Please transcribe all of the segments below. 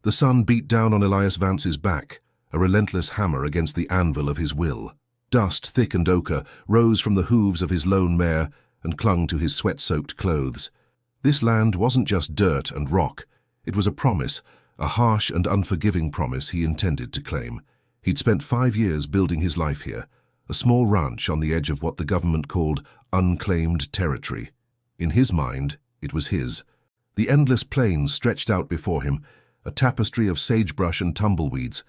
The sun beat down on Elias Vance's back, a relentless hammer against the anvil of his will. Dust, thick and ochre, rose from the hooves of his lone mare and clung to his sweat-soaked clothes. This land wasn't just dirt and rock. It was a promise, a harsh and unforgiving promise he intended to claim. He'd spent 5 years building his life here, a small ranch on the edge of what the government called unclaimed territory. In his mind, it was his. The endless plains stretched out before him, a tapestry of sagebrush and tumbleweeds,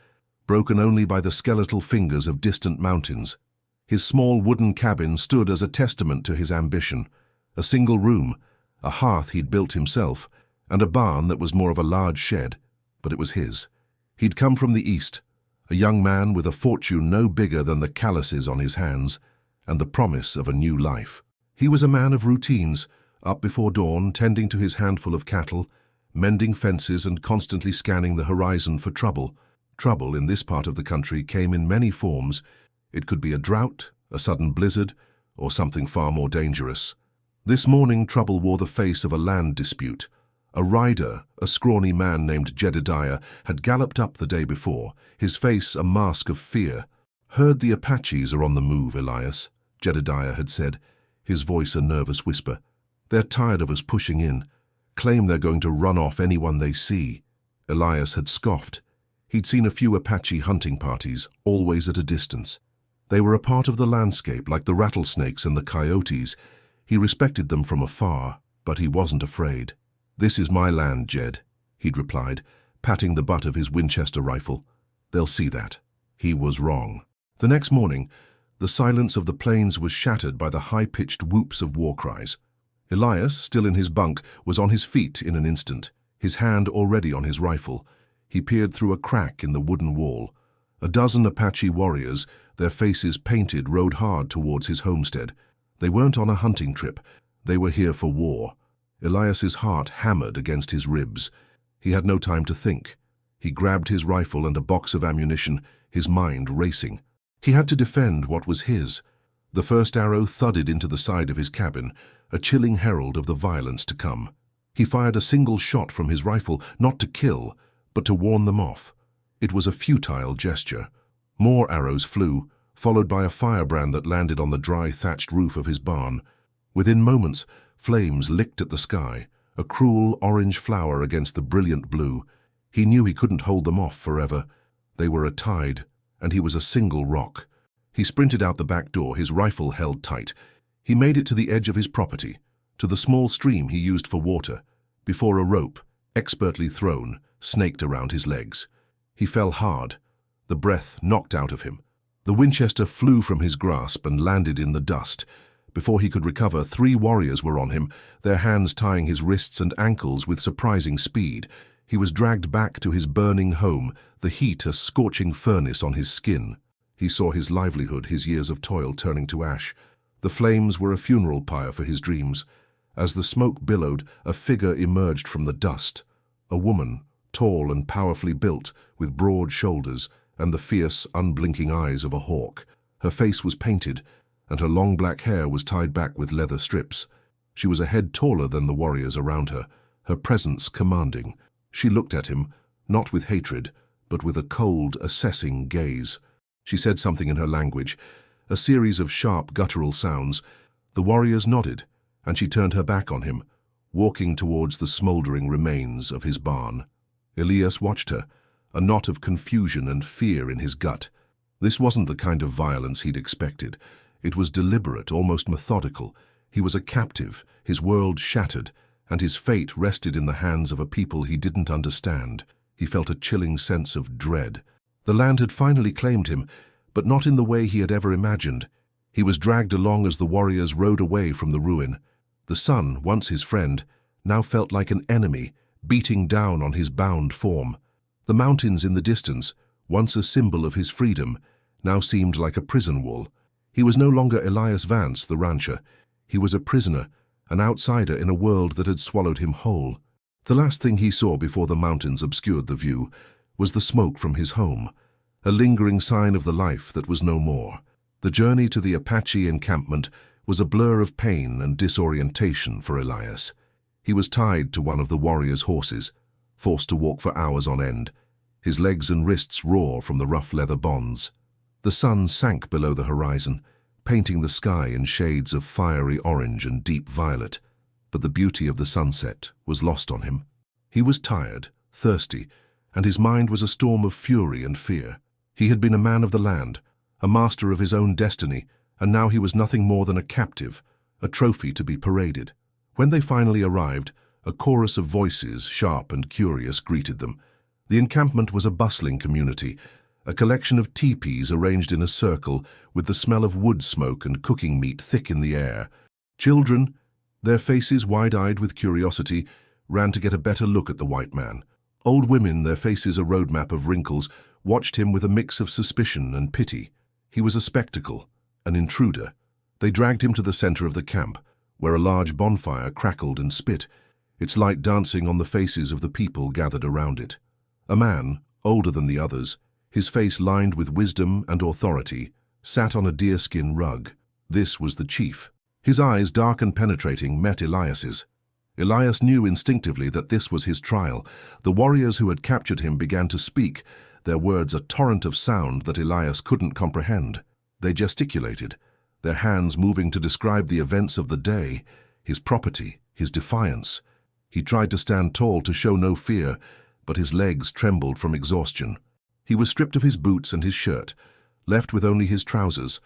broken only by the skeletal fingers of distant mountains. His small wooden cabin stood as a testament to his ambition. A single room, a hearth he'd built himself, and a barn that was more of a large shed, but it was his. He'd come from the east, a young man with a fortune no bigger than the calluses on his hands, and the promise of a new life. He was a man of routines, up before dawn, tending to his handful of cattle, mending fences and constantly scanning the horizon for trouble. Trouble in this part of the country came in many forms. It could be a drought, a sudden blizzard, or something far more dangerous. This morning trouble wore the face of a land dispute. A rider, a scrawny man named Jedediah, had galloped up the day before, his face a mask of fear. "Heard the Apaches are on the move, Elias," Jedediah had said, his voice a nervous whisper. "They're tired of us pushing in. Claim they're going to run off anyone they see." Elias had scoffed. He'd seen a few Apache hunting parties, always at a distance. They were a part of the landscape, like the rattlesnakes and the coyotes. He respected them from afar, but he wasn't afraid. "This is my land, Jed," he'd replied, patting the butt of his Winchester rifle. "They'll see that." He was wrong. The next morning, the silence of the plains was shattered by the high-pitched whoops of war cries. Elias, still in his bunk, was on his feet in an instant, his hand already on his rifle. He peered through a crack in the wooden wall. A dozen Apache warriors, their faces painted, rode hard towards his homestead. They weren't on a hunting trip. They were here for war. Elias's heart hammered against his ribs. He had no time to think. He grabbed his rifle and a box of ammunition, his mind racing. He had to defend what was his. The first arrow thudded into the side of his cabin, a chilling herald of the violence to come. He fired a single shot from his rifle, not to kill, but to warn them off. It was a futile gesture. More arrows flew, followed by a firebrand that landed on the dry thatched roof of his barn. Within moments, flames licked at the sky, a cruel orange flower against the brilliant blue. He knew he couldn't hold them off forever. They were a tide, and he was a single rock. He sprinted out the back door, his rifle held tight. He made it to the edge of his property, to the small stream he used for water, before a rope, expertly thrown, snaked around his legs. He fell hard, the breath knocked out of him. The Winchester flew from his grasp and landed in the dust. Before he could recover, 3 warriors were on him, their hands tying his wrists and ankles with surprising speed. He was dragged back to his burning home, the heat a scorching furnace on his skin. He saw his livelihood, his years of toil turning to ash. The flames were a funeral pyre for his dreams. As the smoke billowed, a figure emerged from the dust. A woman, tall and powerfully built, with broad shoulders and the fierce, unblinking eyes of a hawk. Her face was painted, and her long black hair was tied back with leather strips. She was a head taller than the warriors around her, her presence commanding. She looked at him, not with hatred, but with a cold, assessing gaze. She said something in her language, a series of sharp, guttural sounds. The warriors nodded, and she turned her back on him, walking towards the smouldering remains of his barn. Elias watched her, a knot of confusion and fear in his gut. This wasn't the kind of violence he'd expected. It was deliberate, almost methodical. He was a captive, his world shattered, and his fate rested in the hands of a people he didn't understand. He felt a chilling sense of dread. The land had finally claimed him, but not in the way he had ever imagined. He was dragged along as the warriors rode away from the ruin. The sun, once his friend, now felt like an enemy, beating down on his bound form. The mountains in the distance, once a symbol of his freedom, now seemed like a prison wall. He was no longer Elias Vance, the rancher. He was a prisoner, an outsider in a world that had swallowed him whole. The last thing he saw before the mountains obscured the view was the smoke from his home, a lingering sign of the life that was no more. The journey to the Apache encampment was a blur of pain and disorientation for Elias. He was tied to one of the warriors' horses. forced to walk for hours on end, his legs and wrists raw from the rough leather bonds. The sun sank below the horizon, painting the sky in shades of fiery orange and deep violet, but the beauty of the sunset was lost on him. He was tired, thirsty, and his mind was a storm of fury and fear. He had been a man of the land, a master of his own destiny, and now he was nothing more than a captive, a trophy to be paraded. When they finally arrived, a chorus of voices, sharp and curious, greeted them. The encampment was a bustling community, a collection of teepees arranged in a circle with the smell of wood smoke and cooking meat thick in the air. Children, their faces wide-eyed with curiosity, ran to get a better look at the white man. Old women, their faces a roadmap of wrinkles, watched him with a mix of suspicion and pity. He was a spectacle, an intruder. They dragged him to the center of the camp, where a large bonfire crackled and spit, its light dancing on the faces of the people gathered around it. A man, older than the others, his face lined with wisdom and authority, sat on a deerskin rug. This was the chief. His eyes, dark and penetrating, met Elias's. Elias knew instinctively that this was his trial. The warriors who had captured him began to speak, their words a torrent of sound that Elias couldn't comprehend. They gesticulated, their hands moving to describe the events of the day, his property, his defiance. He tried to stand tall to show no fear, but his legs trembled from exhaustion. He was stripped of his boots and his shirt, left with only his trousers,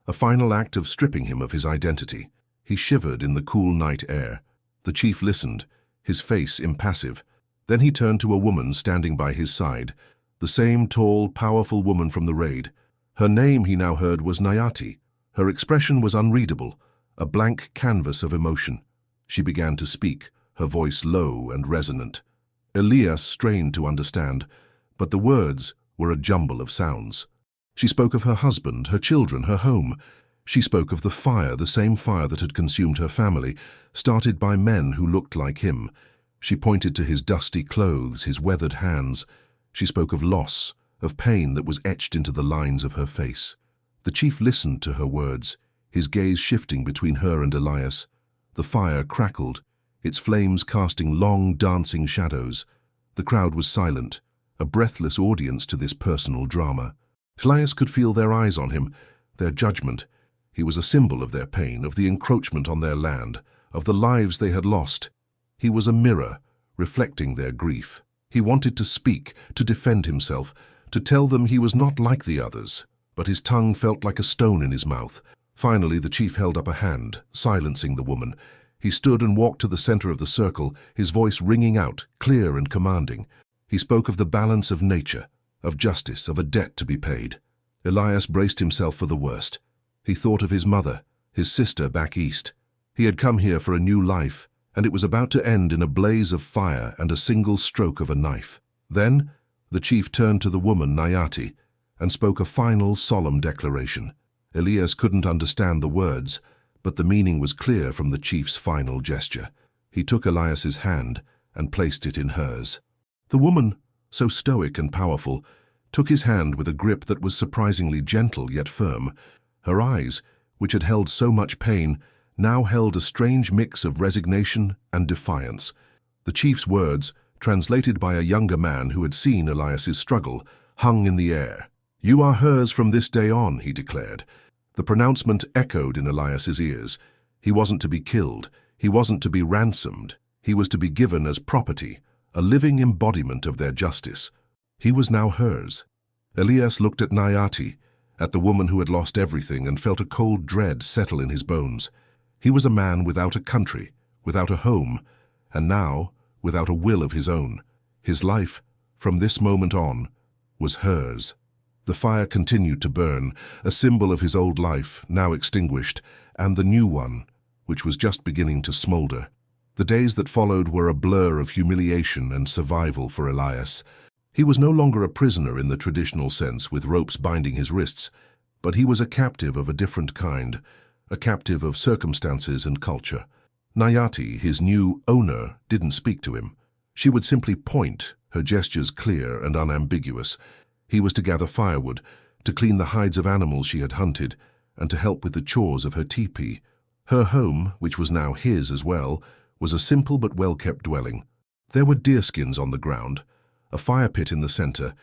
a final act of stripping him of his identity. He shivered in the cool night air. The chief listened, his face impassive. Then he turned to a woman standing by his side, the same tall, powerful woman from the raid. Her name, he now heard, was Nayati. Her expression was unreadable, a blank canvas of emotion. She began to speak, her voice low and resonant. Elias strained to understand, but the words were a jumble of sounds. She spoke of her husband, her children, her home. She spoke of the fire, the same fire that had consumed her family, started by men who looked like him. She pointed to his dusty clothes, his weathered hands. She spoke of loss, of pain that was etched into the lines of her face. The chief listened to her words, his gaze shifting between her and Elias. The fire crackled, its flames casting long, dancing shadows. The crowd was silent, a breathless audience to this personal drama. Elias could feel their eyes on him, their judgment. He was a symbol of their pain, of the encroachment on their land, of the lives they had lost. He was a mirror, reflecting their grief. He wanted to speak, to defend himself, to tell them he was not like the others, but his tongue felt like a stone in his mouth. Finally, the chief held up a hand, silencing the woman. He stood and walked to the center of the circle, his voice ringing out, clear and commanding. He spoke of the balance of nature, of justice, of a debt to be paid. Elias braced himself for the worst. He thought of his mother, his sister back east. He had come here for a new life, and it was about to end in a blaze of fire and a single stroke of a knife. Then, the chief turned to the woman, Nayati, and spoke a final, solemn declaration. Elias couldn't understand the words, but the meaning was clear from the chief's final gesture. He took Elias's hand and placed it in hers. The woman, so stoic and powerful, took his hand with a grip that was surprisingly gentle yet firm. Her eyes, which had held so much pain, now held a strange mix of resignation and defiance. The chief's words, translated by a younger man who had seen Elias's struggle, hung in the air. "You are hers from this day on," he declared. The pronouncement echoed in Elias's ears. He wasn't to be killed. He wasn't to be ransomed. He was to be given as property, a living embodiment of their justice. He was now hers. Elias looked at Nayati, at the woman who had lost everything, and felt a cold dread settle in his bones. He was a man without a country, without a home, and now without a will of his own. His life, from this moment on, was hers. The fire continued to burn, a symbol of his old life, now extinguished, and the new one, which was just beginning to smolder. The days that followed were a blur of humiliation and survival for Elias. He was no longer a prisoner in the traditional sense, with ropes binding his wrists, but he was a captive of a different kind, a captive of circumstances and culture. Nayati, his new owner, didn't speak to him. She would simply point, her gestures clear and unambiguous. He was to gather firewood, to clean the hides of animals she had hunted, and to help with the chores of her teepee. Her home, which was now his as well, was a simple but well-kept dwelling. There were deerskins on the ground, a fire pit in the center,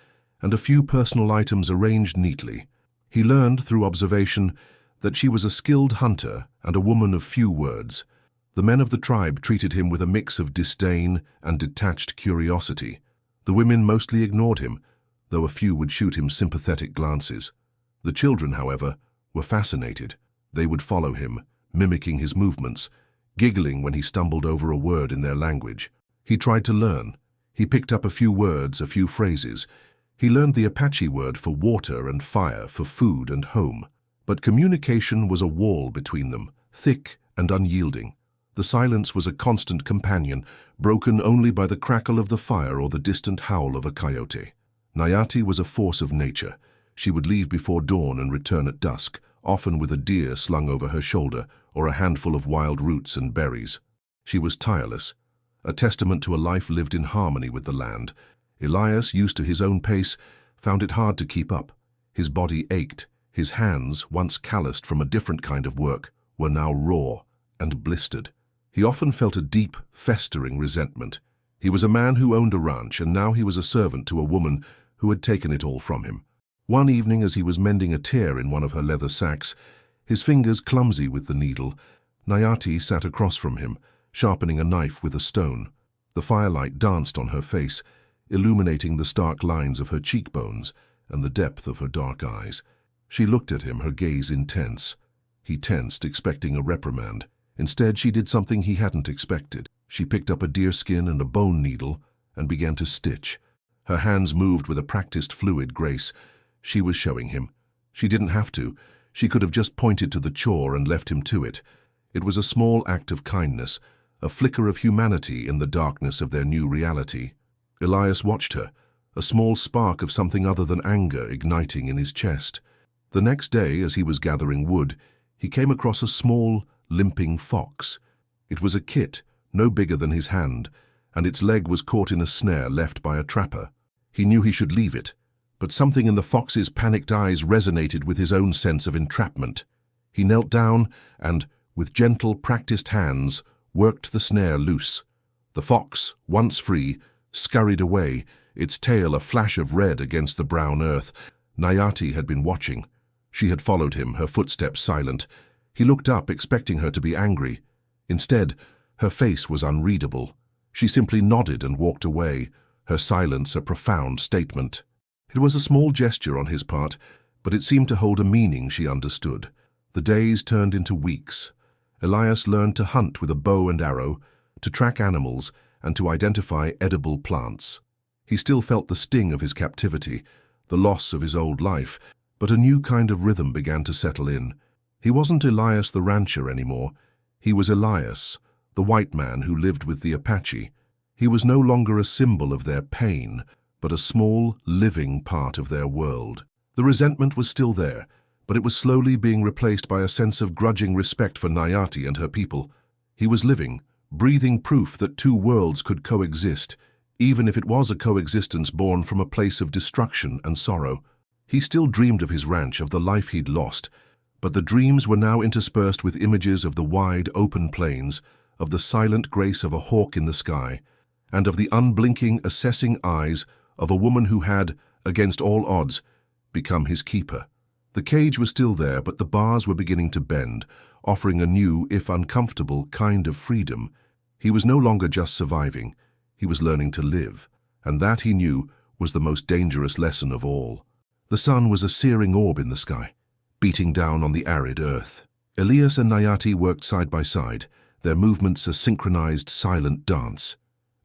and a few personal items arranged neatly. He learned through observation that she was a skilled hunter and a woman of few words. The men of the tribe treated him with a mix of disdain and detached curiosity. The women mostly ignored him, though a few would shoot him sympathetic glances. The children, however, were fascinated. They would follow him, mimicking his movements, giggling when he stumbled over a word in their language. He tried to learn. He picked up a few words, a few phrases. He learned the Apache word for water and fire, for food and home. But communication was a wall between them, thick and unyielding. The silence was a constant companion, broken only by the crackle of the fire or the distant howl of a coyote. Nayati was a force of nature. She would leave before dawn and return at dusk, often with a deer slung over her shoulder or a handful of wild roots and berries. She was tireless, a testament to a life lived in harmony with the land. Elias, used to his own pace, found it hard to keep up. His body ached. His hands, once calloused from a different kind of work, were now raw and blistered. He often felt a deep, festering resentment. He was a man who owned a ranch, and now he was a servant to a woman who had taken it all from him. One evening, as he was mending a tear in one of her leather sacks, his fingers clumsy with the needle, Nayati sat across from him, sharpening a knife with a stone. The firelight danced on her face, illuminating the stark lines of her cheekbones and the depth of her dark eyes. She looked at him, her gaze intense. He tensed, expecting a reprimand. Instead, she did something he hadn't expected. She picked up a deerskin and a bone needle and began to stitch. Her hands moved with a practiced, fluid grace. She was showing him. She didn't have to. She could have just pointed to the chore and left him to it. It was a small act of kindness, a flicker of humanity in the darkness of their new reality. Elias watched her, a small spark of something other than anger igniting in his chest. The next day, as he was gathering wood, he came across a small, limping fox. It was a kit, no bigger than his hand, and its leg was caught in a snare left by a trapper. He knew he should leave it, but something in the fox's panicked eyes resonated with his own sense of entrapment. He knelt down and, with gentle, practiced hands, worked the snare loose. The fox, once free, scurried away, its tail a flash of red against the brown earth. Nayati had been watching. She had followed him, her footsteps silent. He looked up, expecting her to be angry. Instead, her face was unreadable. She simply nodded and walked away, her silence a profound statement. It was a small gesture on his part, but it seemed to hold a meaning she understood. The days turned into weeks. Elias learned to hunt with a bow and arrow, to track animals, and to identify edible plants. He still felt the sting of his captivity, the loss of his old life, but a new kind of rhythm began to settle in. He wasn't Elias the rancher anymore. He was Elias, the white man who lived with the Apache. He was no longer a symbol of their pain, but a small, living part of their world. The resentment was still there, but it was slowly being replaced by a sense of grudging respect for Nayati and her people. He was living, breathing proof that two worlds could coexist, even if it was a coexistence born from a place of destruction and sorrow. He still dreamed of his ranch, of the life he'd lost, but the dreams were now interspersed with images of the wide, open plains, of the silent grace of a hawk in the sky, and of the unblinking, assessing eyes of a woman who had, against all odds, become his keeper. The cage was still there, but the bars were beginning to bend, offering a new, if uncomfortable, kind of freedom. He was no longer just surviving. He was learning to live, and that, he knew, was the most dangerous lesson of all. The sun was a searing orb in the sky, beating down on the arid earth. Elias and Nayati worked side by side, their movements a synchronized, silent dance.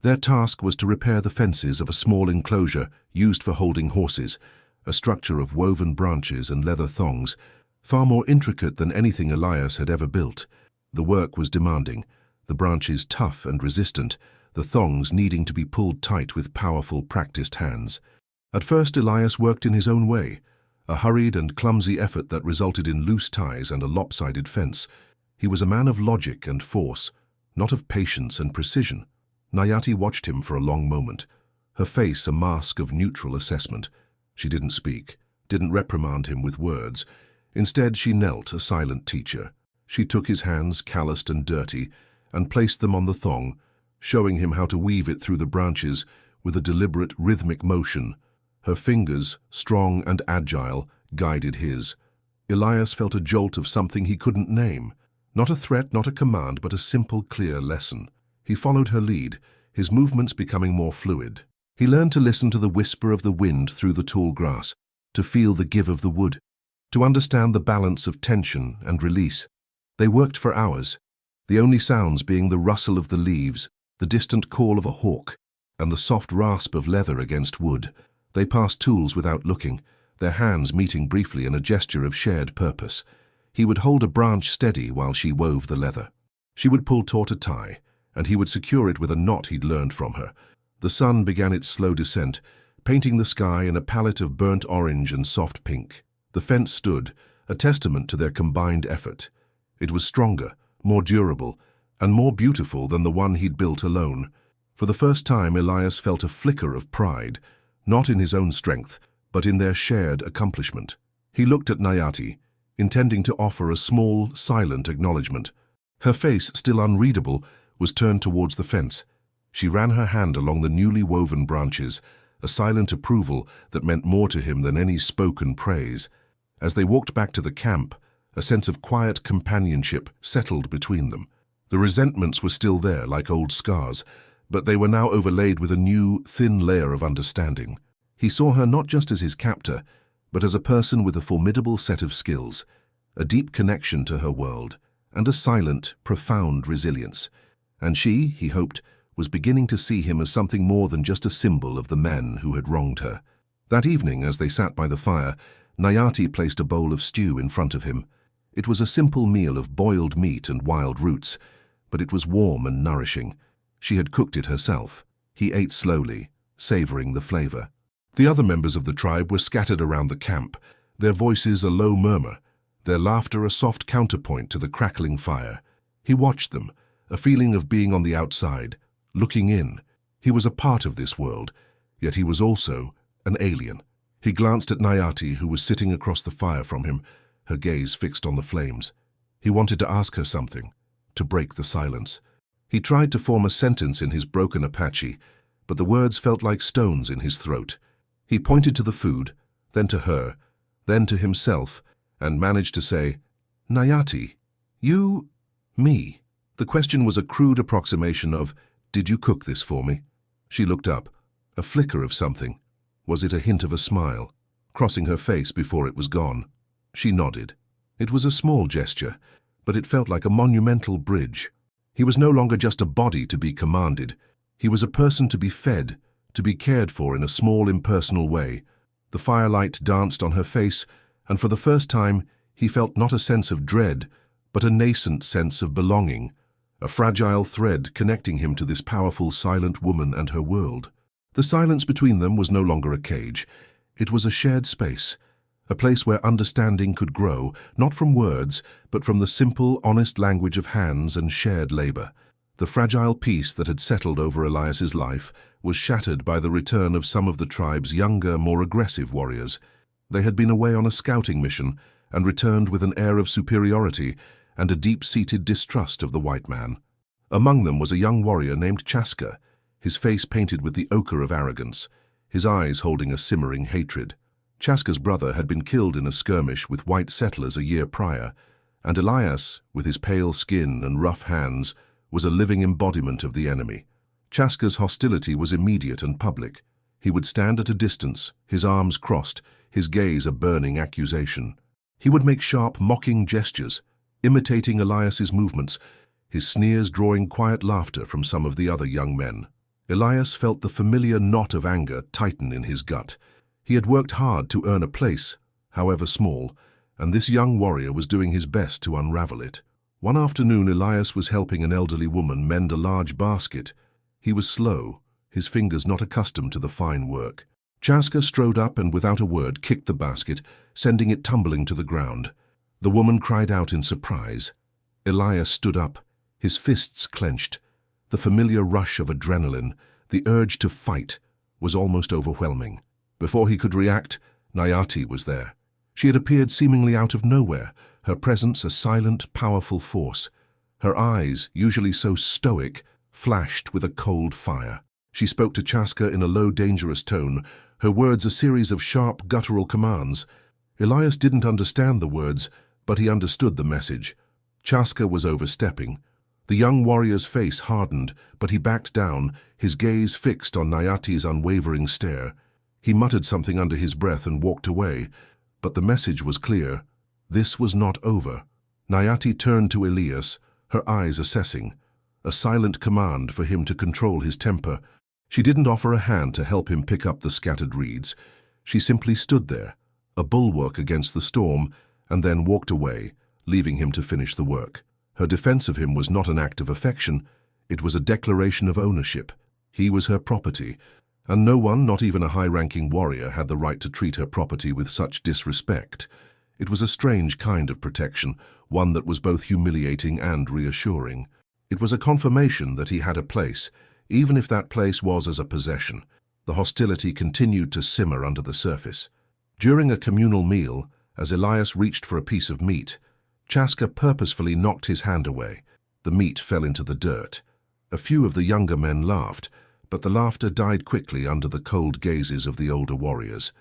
Their task was to repair the fences of a small enclosure used for holding horses, a structure of woven branches and leather thongs, far more intricate than anything Elias had ever built. The work was demanding, the branches tough and resistant, the thongs needing to be pulled tight with powerful, practiced hands. At first, Elias worked in his own way, a hurried and clumsy effort that resulted in loose ties and a lopsided fence. He was a man of logic and force, not of patience and precision. Nayati watched him for a long moment, her face a mask of neutral assessment. She didn't speak, didn't reprimand him with words. Instead, she knelt, a silent teacher. She took his hands, calloused and dirty, and placed them on the thong, showing him how to weave it through the branches with a deliberate, rhythmic motion. Her fingers, strong and agile, guided his. Elias felt a jolt of something he couldn't name. Not a threat, not a command, but a simple, clear lesson. He followed her lead, his movements becoming more fluid. He learned to listen to the whisper of the wind through the tall grass, to feel the give of the wood, to understand the balance of tension and release. They worked for hours, the only sounds being the rustle of the leaves, the distant call of a hawk, and the soft rasp of leather against wood. They passed tools without looking, their hands meeting briefly in a gesture of shared purpose. He would hold a branch steady while she wove the leather. She would pull taut a tie, and he would secure it with a knot he'd learned from her. The sun began its slow descent, painting the sky in a palette of burnt orange and soft pink. The fence stood, a testament to their combined effort. It was stronger, more durable, and more beautiful than the one he'd built alone. For the first time, Elias felt a flicker of pride, not in his own strength, but in their shared accomplishment. He looked at Nayati, intending to offer a small, silent acknowledgement. Her face, still unreadable, was turned towards the fence. She ran her hand along the newly woven branches, a silent approval that meant more to him than any spoken praise. As they walked back to the camp, a sense of quiet companionship settled between them. The resentments were still there, like old scars, but they were now overlaid with a new, thin layer of understanding. He saw her not just as his captor, but as a person with a formidable set of skills, a deep connection to her world, and a silent, profound resilience. And she, he hoped, was beginning to see him as something more than just a symbol of the men who had wronged her. That evening, as they sat by the fire, Nayati placed a bowl of stew in front of him. It was a simple meal of boiled meat and wild roots, but it was warm and nourishing. She had cooked it herself. He ate slowly, savoring the flavor. The other members of the tribe were scattered around the camp, their voices a low murmur, their laughter a soft counterpoint to the crackling fire. He watched them, a feeling of being on the outside, looking in. He was a part of this world, yet he was also an alien. He glanced at Nayati, who was sitting across the fire from him, her gaze fixed on the flames. He wanted to ask her something, to break the silence. He tried to form a sentence in his broken Apache, but the words felt like stones in his throat. He pointed to the food, then to her, then to himself, and managed to say, "Nayati, you, me." The question was a crude approximation of, "Did you cook this for me?" She looked up, a flicker of something. Was it a hint of a smile, crossing her face before it was gone? She nodded. It was a small gesture, but it felt like a monumental bridge. He was no longer just a body to be commanded. He was a person to be fed, to be cared for in a small, impersonal way. The firelight danced on her face, and for the first time he felt not a sense of dread, but a nascent sense of belonging, a fragile thread connecting him to this powerful, silent woman and her world. The silence between them was no longer a cage. It was a shared space, a place where understanding could grow, not from words, but from the simple, honest language of hands and shared labor. The fragile peace that had settled over Elias's life was shattered by the return of some of the tribe's younger, more aggressive warriors. They had been away on a scouting mission and returned with an air of superiority and a deep-seated distrust of the white man. Among them was a young warrior named Chaska, his face painted with the ochre of arrogance, his eyes holding a simmering hatred. Chaska's brother had been killed in a skirmish with white settlers a year prior, and Elias, with his pale skin and rough hands, was a living embodiment of the enemy. Chaska's hostility was immediate and public. He would stand at a distance, his arms crossed, his gaze a burning accusation. He would make sharp, mocking gestures, imitating Elias's movements, his sneers drawing quiet laughter from some of the other young men. Elias felt the familiar knot of anger tighten in his gut. He had worked hard to earn a place, however small, and this young warrior was doing his best to unravel it. One afternoon, Elias was helping an elderly woman mend a large basket. He was slow, his fingers not accustomed to the fine work. Chaska strode up and without a word kicked the basket, sending it tumbling to the ground. The woman cried out in surprise. Elias stood up, his fists clenched. The familiar rush of adrenaline, the urge to fight, was almost overwhelming. Before he could react, Nayati was there. She had appeared seemingly out of nowhere, her presence a silent, powerful force. Her eyes, usually so stoic, flashed with a cold fire. She spoke to Chaska in a low, dangerous tone, her words a series of sharp, guttural commands. Elias didn't understand the words, but he understood the message. Chaska was overstepping. The young warrior's face hardened, but he backed down, his gaze fixed on Nayati's unwavering stare. He muttered something under his breath and walked away, but the message was clear. This was not over. Nayati turned to Elias, her eyes assessing, a silent command for him to control his temper. She didn't offer a hand to help him pick up the scattered reeds. She simply stood there, a bulwark against the storm, and then walked away, leaving him to finish the work. Her defense of him was not an act of affection, it was a declaration of ownership. He was her property, and no one, not even a high-ranking warrior, had the right to treat her property with such disrespect. It was a strange kind of protection, one that was both humiliating and reassuring. It was a confirmation that he had a place, even if that place was as a possession. The hostility continued to simmer under the surface. During a communal meal, as Elias reached for a piece of meat, Chaska purposefully knocked his hand away. The meat fell into the dirt. A few of the younger men laughed, but the laughter died quickly under the cold gazes of the older warriors.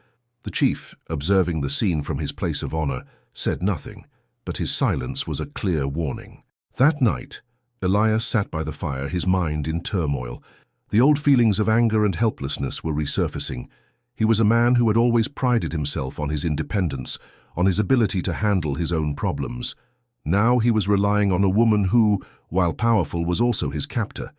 The chief, observing the scene from his place of honor, said nothing, but his silence was a clear warning. That night, Elias sat by the fire, his mind in turmoil. The old feelings of anger and helplessness were resurfacing. He was a man who had always prided himself on his independence, on his ability to handle his own problems. Now he was relying on a woman who, while powerful, was also his captor.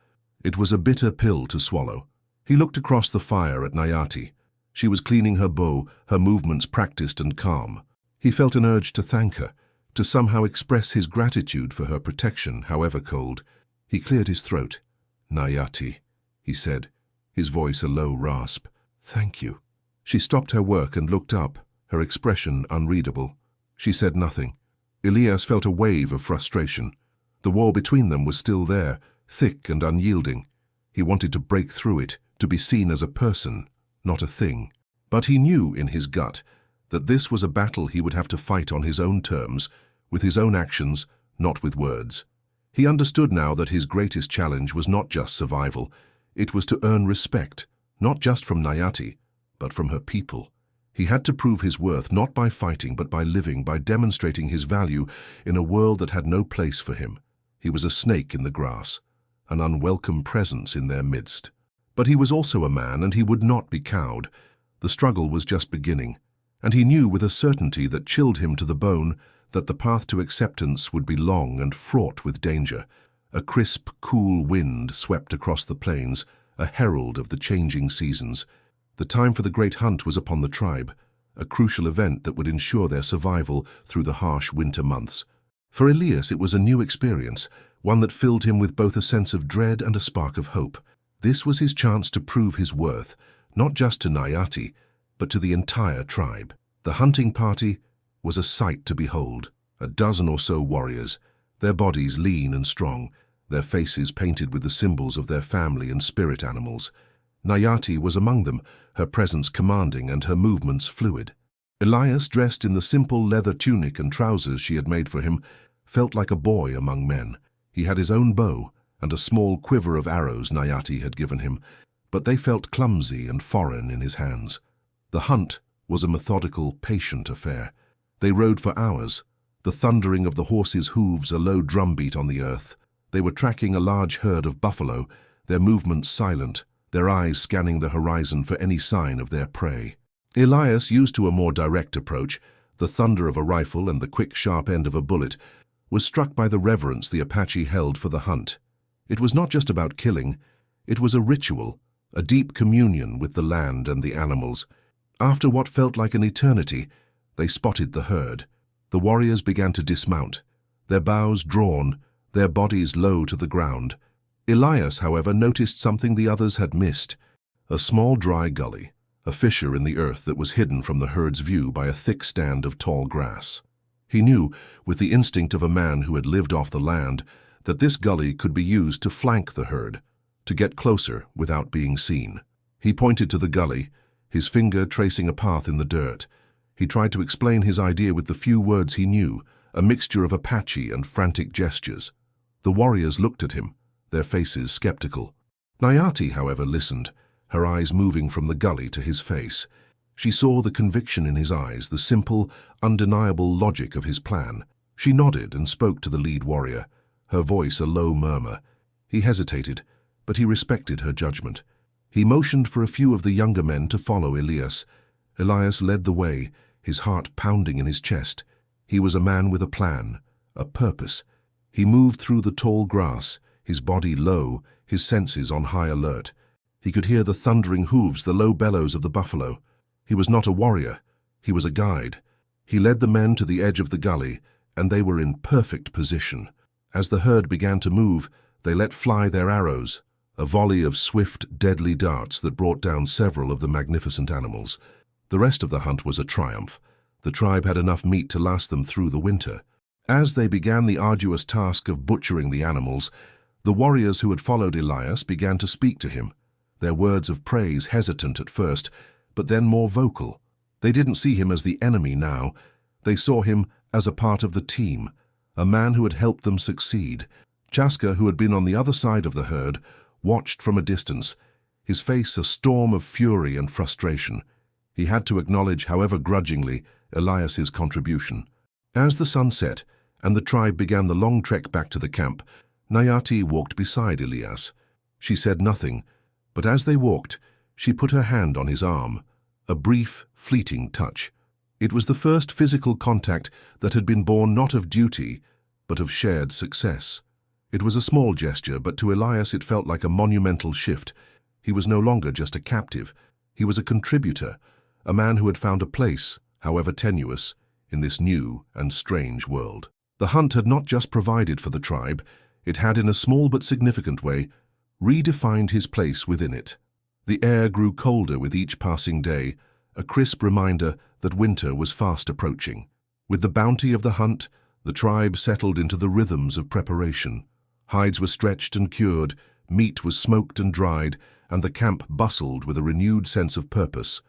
It was a bitter pill to swallow. He looked across the fire at Nayati. She was cleaning her bow, her movements practiced and calm. He felt an urge to thank her, to somehow express his gratitude for her protection, however cold. He cleared his throat. "Nayati," he said, his voice a low rasp. "Thank you." She stopped her work and looked up, her expression unreadable. She said nothing. Elias felt a wave of frustration. The wall between them was still there, thick and unyielding. He wanted to break through it, to be seen as a person, not a thing. But he knew in his gut that this was a battle he would have to fight on his own terms, with his own actions, not with words. He understood now that his greatest challenge was not just survival. It was to earn respect, not just from Nayati, but from her people. He had to prove his worth not by fighting, but by living, by demonstrating his value in a world that had no place for him. He was a snake in the grass, an unwelcome presence in their midst. But he was also a man, and he would not be cowed. The struggle was just beginning, and he knew with a certainty that chilled him to the bone that the path to acceptance would be long and fraught with danger. A crisp, cool wind swept across the plains, a herald of the changing seasons. The time for the great hunt was upon the tribe, a crucial event that would ensure their survival through the harsh winter months. For Elias it was a new experience, one that filled him with both a sense of dread and a spark of hope. This was his chance to prove his worth, not just to Nayati, but to the entire tribe. The hunting party was a sight to behold. A dozen or so warriors, their bodies lean and strong, their faces painted with the symbols of their family and spirit animals. Nayati was among them, her presence commanding and her movements fluid. Elias, dressed in the simple leather tunic and trousers she had made for him, felt like a boy among men. He had his own bow and a small quiver of arrows Nayati had given him, but they felt clumsy and foreign in his hands. The hunt was a methodical, patient affair. They rode for hours, the thundering of the horses' hooves a low drumbeat on the earth. They were tracking a large herd of buffalo, their movements silent, their eyes scanning the horizon for any sign of their prey. Elias, used to a more direct approach, the thunder of a rifle and the quick, sharp end of a bullet, was struck by the reverence the Apache held for the hunt. It was not just about killing, it was a ritual, a deep communion with the land and the animals. After what felt like an eternity, they spotted the herd. The warriors began to dismount, their bows drawn, their bodies low to the ground. Elias, however, noticed something the others had missed. A small dry gully, a fissure in the earth that was hidden from the herd's view by a thick stand of tall grass. He knew, with the instinct of a man who had lived off the land, that this gully could be used to flank the herd, to get closer without being seen. He pointed to the gully, his finger tracing a path in the dirt. He tried to explain his idea with the few words he knew, a mixture of Apache and frantic gestures. The warriors looked at him, their faces skeptical. Nayati, however, listened, her eyes moving from the gully to his face. She saw the conviction in his eyes, the simple, undeniable logic of his plan. She nodded and spoke to the lead warrior, her voice a low murmur. He hesitated, but he respected her judgment. He motioned for a few of the younger men to follow Elias. Elias led the way, his heart pounding in his chest. He was a man with a plan, a purpose. He moved through the tall grass, his body low, his senses on high alert. He could hear the thundering hooves, the low bellows of the buffalo. He was not a warrior, he was a guide. He led the men to the edge of the gully, and they were in perfect position. As the herd began to move, they let fly their arrows, a volley of swift, deadly darts that brought down several of the magnificent animals. The rest of the hunt was a triumph. The tribe had enough meat to last them through the winter. As they began the arduous task of butchering the animals, the warriors who had followed Elias began to speak to him, their words of praise hesitant at first, but then more vocal. They didn't see him as the enemy now. They saw him as a part of the team, a man who had helped them succeed. Chaska, who had been on the other side of the herd, watched from a distance, his face a storm of fury and frustration. He had to acknowledge, however grudgingly, Elias's contribution. As the sun set and the tribe began the long trek back to the camp, Nayati walked beside Elias. She said nothing, but as they walked, she put her hand on his arm, a brief, fleeting touch. It was the first physical contact that had been born not of duty, but of shared success. It was a small gesture, but to Elias it felt like a monumental shift. He was no longer just a captive. He was a contributor, a man who had found a place, however tenuous, in this new and strange world. The hunt had not just provided for the tribe, it had, in a small but significant way, redefined his place within it. The air grew colder with each passing day, a crisp reminder that winter was fast approaching. With the bounty of the hunt, the tribe settled into the rhythms of preparation. Hides were stretched and cured, meat was smoked and dried, and the camp bustled with a renewed sense of purpose.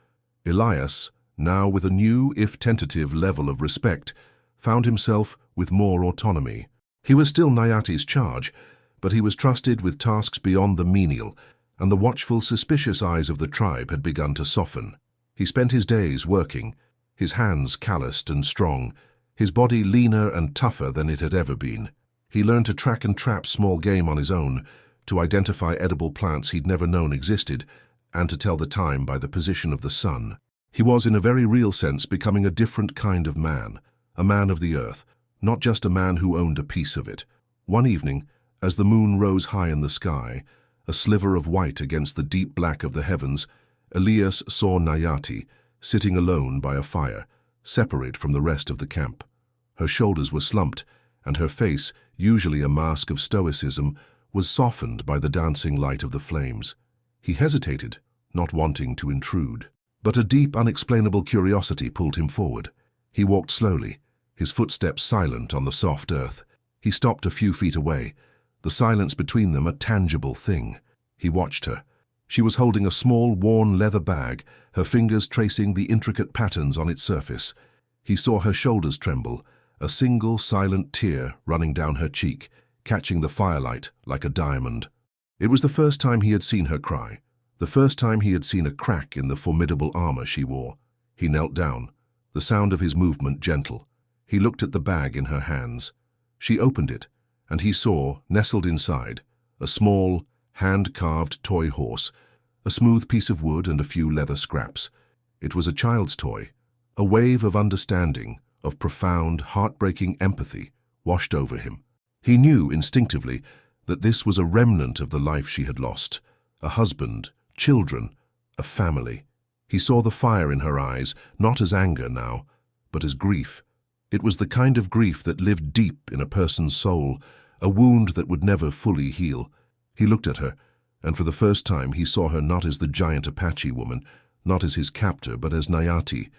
Elias, now with a new, if tentative, level of respect, found himself with more autonomy. He was still Nayati's charge, but he was trusted with tasks beyond the menial, and the watchful, suspicious eyes of the tribe had begun to soften. He spent his days working, his hands calloused and strong, his body leaner and tougher than it had ever been. He learned to track and trap small game on his own, to identify edible plants he'd never known existed, and to tell the time by the position of the sun. He was, in a very real sense, becoming a different kind of man, a man of the earth, not just a man who owned a piece of it. One evening, as the moon rose high in the sky, a sliver of white against the deep black of the heavens, Elias saw Nayati, sitting alone by a fire, separate from the rest of the camp. Her shoulders were slumped, and her face, usually a mask of stoicism, was softened by the dancing light of the flames. He hesitated, not wanting to intrude. But a deep, unexplainable curiosity pulled him forward. He walked slowly, his footsteps silent on the soft earth. He stopped a few feet away, the silence between them a tangible thing. He watched her. She was holding a small, worn leather bag, her fingers tracing the intricate patterns on its surface. He saw her shoulders tremble, a single silent tear running down her cheek, catching the firelight like a diamond. It was the first time he had seen her cry, the first time he had seen a crack in the formidable armor she wore. He knelt down, the sound of his movement gentle. He looked at the bag in her hands. She opened it, and he saw, nestled inside, a small, hand-carved toy horse, a smooth piece of wood and a few leather scraps. It was a child's toy. A wave of understanding, of profound, heartbreaking empathy, washed over him. He knew instinctively that this was a remnant of the life she had lost, a husband, children, a family. He saw the fire in her eyes, not as anger now, but as grief. It was the kind of grief that lived deep in a person's soul, a wound that would never fully heal. He looked at her, and for the first time he saw her not as the giant Apache woman, not as his captor, but as Nayati,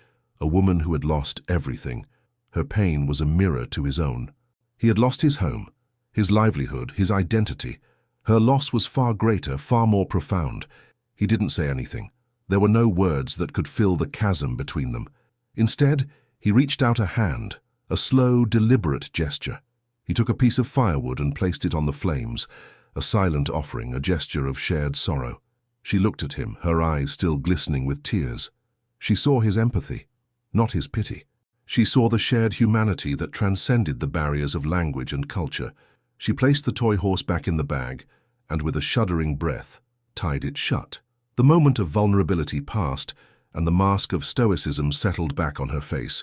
a woman who had lost everything. Her pain was a mirror to his own. He had lost his home, his livelihood, his identity. Her loss was far greater, far more profound. He didn't say anything. There were no words that could fill the chasm between them. Instead, he reached out a hand, a slow, deliberate gesture. He took a piece of firewood and placed it on the flames, a silent offering, a gesture of shared sorrow. She looked at him, her eyes still glistening with tears. She saw his empathy, not his pity. She saw the shared humanity that transcended the barriers of language and culture. She placed the toy horse back in the bag, and with a shuddering breath, tied it shut. The moment of vulnerability passed, and the mask of stoicism settled back on her face.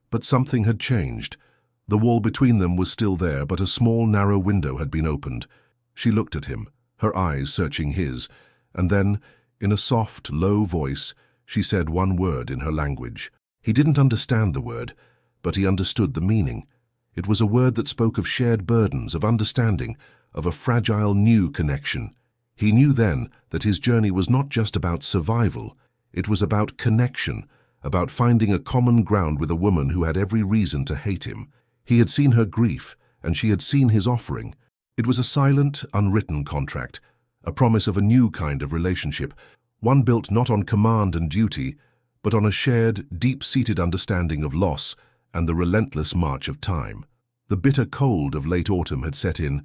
But something had changed. The wall between them was still there, but a small, narrow window had been opened. She looked at him, her eyes searching his, and then, in a soft, low voice, she said one word in her language. He didn't understand the word, but he understood the meaning. It was a word that spoke of shared burdens, of understanding, of a fragile new connection. He knew then that his journey was not just about survival. It was about connection, about finding a common ground with a woman who had every reason to hate him. He had seen her grief, and she had seen his offering. It was a silent, unwritten contract, a promise of a new kind of relationship, one built not on command and duty, but on a shared, deep-seated understanding of loss and the relentless march of time. The bitter cold of late autumn had set in,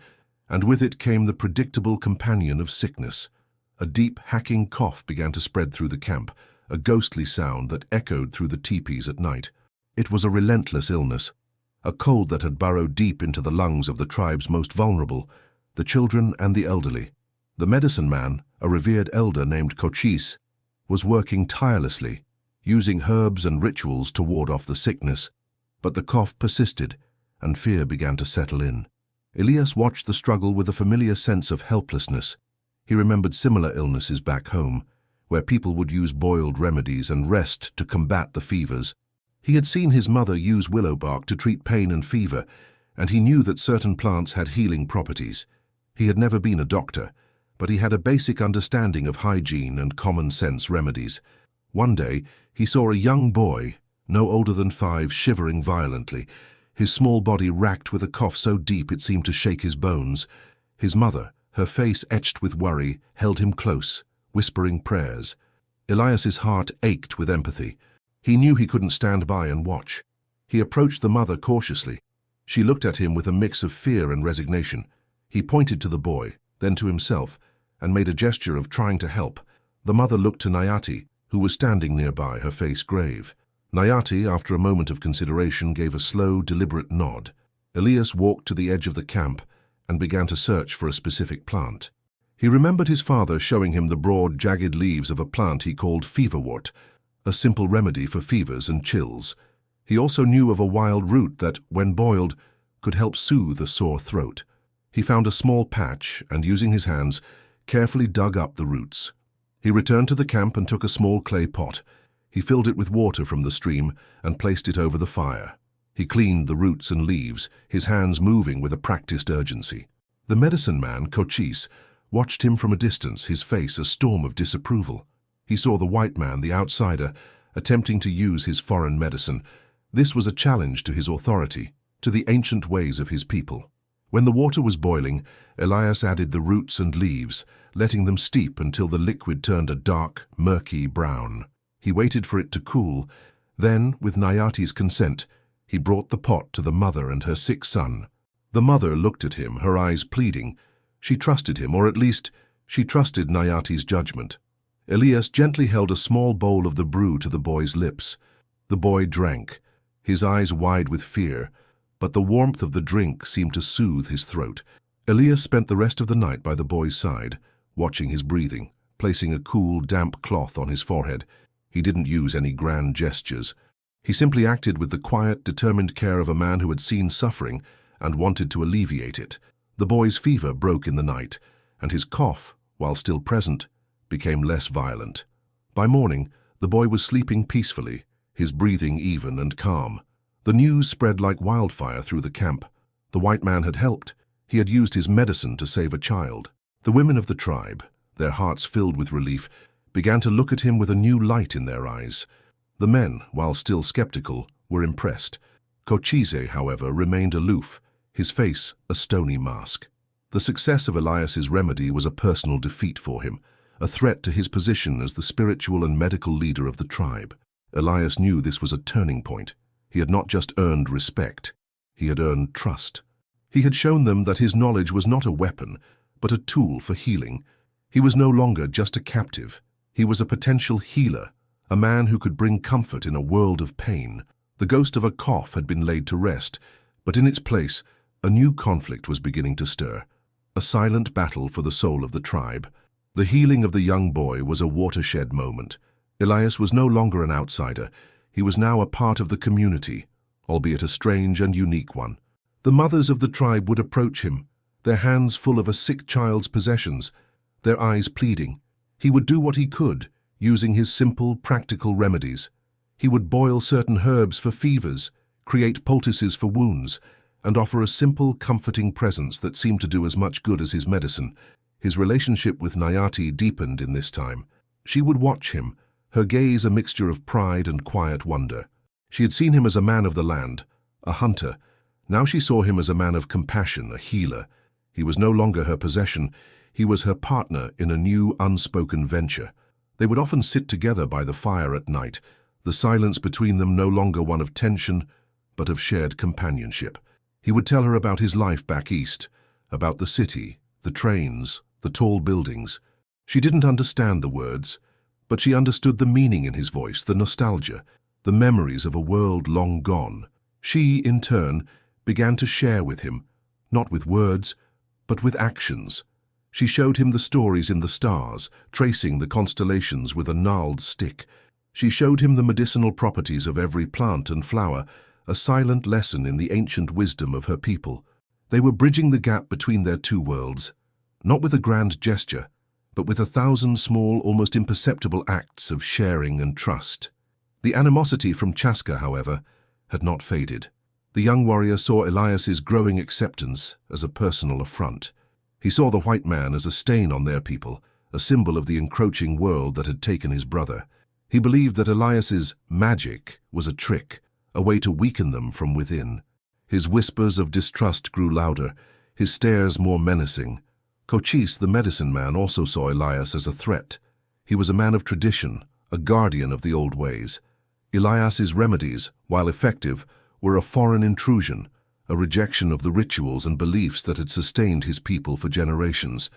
and with it came the predictable companion of sickness. A deep, hacking cough began to spread through the camp, a ghostly sound that echoed through the teepees at night. It was a relentless illness, a cold that had burrowed deep into the lungs of the tribe's most vulnerable, the children and the elderly. The medicine man, a revered elder named Cochise, was working tirelessly, using herbs and rituals to ward off the sickness. But the cough persisted, and fear began to settle in. Elias watched the struggle with a familiar sense of helplessness. He remembered similar illnesses back home, where people would use boiled remedies and rest to combat the fevers. He had seen his mother use willow bark to treat pain and fever, and he knew that certain plants had healing properties. He had never been a doctor, but he had a basic understanding of hygiene and common-sense remedies. One day, he saw a young boy, no older than 5, shivering violently, his small body racked with a cough so deep it seemed to shake his bones. His mother, her face etched with worry, held him close, whispering prayers. Elias's heart ached with empathy. He knew he couldn't stand by and watch. He approached the mother cautiously. She looked at him with a mix of fear and resignation. He pointed to the boy, then to himself, and made a gesture of trying to help. The mother looked to Nayati, who was standing nearby, her face grave. Nayati, after a moment of consideration, gave a slow, deliberate nod. Elias walked to the edge of the camp and began to search for a specific plant. He remembered his father showing him the broad, jagged leaves of a plant he called feverwort, a simple remedy for fevers and chills. He also knew of a wild root that, when boiled, could help soothe a sore throat. He found a small patch and, using his hands, carefully dug up the roots. He returned to the camp and took a small clay pot. He filled it with water from the stream and placed it over the fire. He cleaned the roots and leaves, his hands moving with a practiced urgency. The medicine man, Cochise, watched him from a distance, his face a storm of disapproval. He saw the white man, the outsider, attempting to use his foreign medicine. This was a challenge to his authority, to the ancient ways of his people. When the water was boiling, Elias added the roots and leaves, letting them steep until the liquid turned a dark, murky brown. He waited for it to cool. Then, with Nayati's consent, he brought the pot to the mother and her sick son. The mother looked at him, her eyes pleading. She trusted him, or at least, she trusted Nayati's judgment. Elias gently held a small bowl of the brew to the boy's lips. The boy drank, his eyes wide with fear, but the warmth of the drink seemed to soothe his throat. Elias spent the rest of the night by the boy's side, watching his breathing, placing a cool, damp cloth on his forehead. He didn't use any grand gestures. He simply acted with the quiet, determined care of a man who had seen suffering and wanted to alleviate it. The boy's fever broke in the night, and his cough, while still present, became less violent. By morning, the boy was sleeping peacefully, his breathing even and calm. The news spread like wildfire through the camp. The white man had helped. He had used his medicine to save a child. The women of the tribe, their hearts filled with relief, began to look at him with a new light in their eyes. The men, while still skeptical, were impressed. Cochise, however, remained aloof, his face a stony mask. The success of Elias's remedy was a personal defeat for him, a threat to his position as the spiritual and medical leader of the tribe. Elias knew this was a turning point. He had not just earned respect, he had earned trust. He had shown them that his knowledge was not a weapon, but a tool for healing. He was no longer just a captive. He was a potential healer, a man who could bring comfort in a world of pain. The ghost of a cough had been laid to rest, but in its place, a new conflict was beginning to stir. A silent battle for the soul of the tribe. The healing of the young boy was a watershed moment. Elias was no longer an outsider. He was now a part of the community, albeit a strange and unique one. The mothers of the tribe would approach him, their hands full of a sick child's possessions, their eyes pleading. He would do what he could, using his simple, practical remedies. He would boil certain herbs for fevers, create poultices for wounds, and offer a simple, comforting presence that seemed to do as much good as his medicine. His relationship with Nayati deepened in this time. She would watch him, her gaze a mixture of pride and quiet wonder. She had seen him as a man of the land, a hunter. Now she saw him as a man of compassion, a healer. He was no longer her possession. He was her partner in a new, unspoken venture. They would often sit together by the fire at night, the silence between them no longer one of tension, but of shared companionship. He would tell her about his life back east, about the city, the trains, the tall buildings. She didn't understand the words, but she understood the meaning in his voice, the nostalgia, the memories of a world long gone. She, in turn, began to share with him, not with words, but with actions. She showed him the stories in the stars, tracing the constellations with a gnarled stick. She showed him the medicinal properties of every plant and flower, a silent lesson in the ancient wisdom of her people. They were bridging the gap between their two worlds, not with a grand gesture, but with 1,000 small, almost imperceptible acts of sharing and trust. The animosity from Chaska, however, had not faded. The young warrior saw Elias's growing acceptance as a personal affront. He saw the white man as a stain on their people, a symbol of the encroaching world that had taken his brother. He believed that Elias's magic was a trick, a way to weaken them from within. His whispers of distrust grew louder, his stares more menacing. Cochise, the medicine man, also saw Elias as a threat. He was a man of tradition, a guardian of the old ways. Elias's remedies, while effective, were a foreign intrusion, a rejection of the rituals and beliefs that had sustained his people for generations.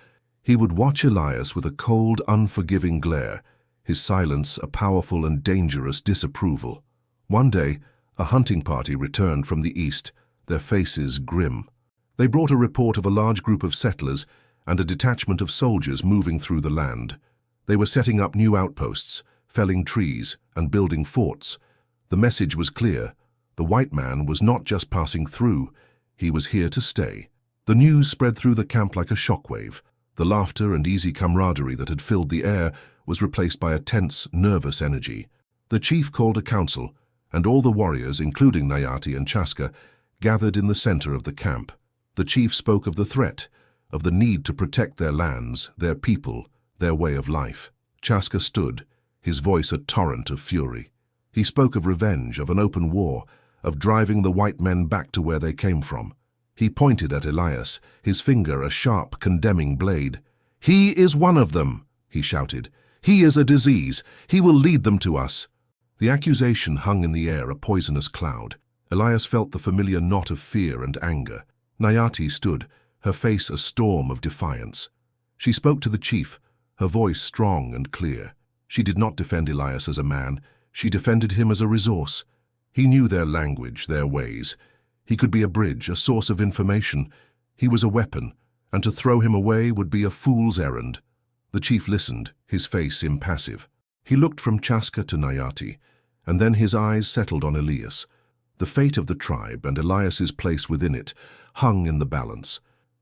He would watch Elias with a cold, unforgiving glare, his silence a powerful and dangerous disapproval. One day, a hunting party returned from the east, their faces grim. They brought a report of a large group of settlers and a detachment of soldiers moving through the land. They were setting up new outposts, felling trees, and building forts. The message was clear. The white man was not just passing through, he was here to stay. The news spread through the camp like a shockwave. The laughter and easy camaraderie that had filled the air was replaced by a tense, nervous energy. The chief called a council, and all the warriors, including Nayati and Chaska, gathered in the center of the camp. The chief spoke of the threat, of the need to protect their lands, their people, their way of life. Chaska stood, his voice a torrent of fury. He spoke of revenge, of an open war, of driving the white men back to where they came from. He pointed at Elias, his finger a sharp, condemning blade. "He is one of them," he shouted. "He is a disease. He will lead them to us." The accusation hung in the air, a poisonous cloud. Elias felt the familiar knot of fear and anger. Nayati stood, her face a storm of defiance. She spoke to the chief, her voice strong and clear. She did not defend Elias as a man. She defended him as a resource. He knew their language, their ways. He could be a bridge, a source of information. He was a weapon, and to throw him away would be a fool's errand. The chief listened, his face impassive. He looked from Chaska to Nayati, and then his eyes settled on Elias. The fate of the tribe and Elias's place within it hung in the balance.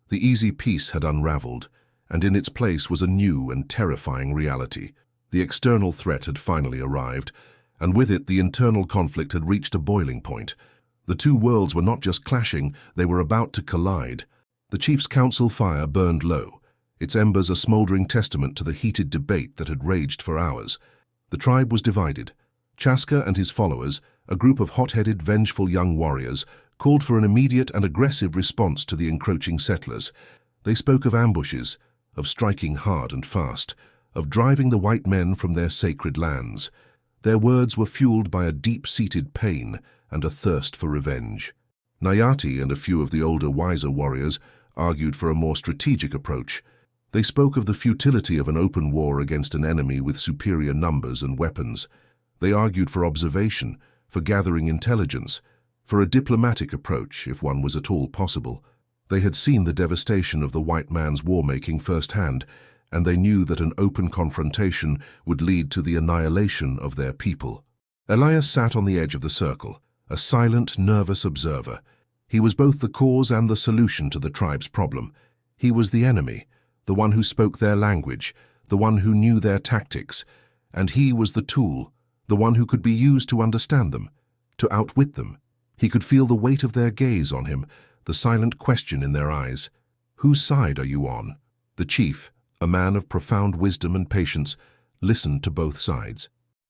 The easy peace had unraveled, and in its place was a new and terrifying reality. The external threat had finally arrived, and with it the internal conflict had reached a boiling point. The two worlds were not just clashing, they were about to collide. The chief's council fire burned low, its embers a smoldering testament to the heated debate that had raged for hours. The tribe was divided. Chaska and his followers, a group of hot-headed, vengeful young warriors, called for an immediate and aggressive response to the encroaching settlers. They spoke of ambushes, of striking hard and fast, of driving the white men from their sacred lands. Their words were fueled by a deep-seated pain and a thirst for revenge. Nayati and a few of the older, wiser warriors argued for a more strategic approach. They spoke of the futility of an open war against an enemy with superior numbers and weapons. They argued for observation, for gathering intelligence, for a diplomatic approach, if one was at all possible. They had seen the devastation of the white man's war-making firsthand, and they knew that an open confrontation would lead to the annihilation of their people. Elias sat on the edge of the circle, a silent, nervous observer. He was both the cause and the solution to the tribe's problem. He was the enemy, the one who spoke their language, the one who knew their tactics, and he was the tool, the one who could be used to understand them, to outwit them. He could feel the weight of their gaze on him, the silent question in their eyes. Whose side are you on? The chief, a man of profound wisdom and patience, listened to both sides.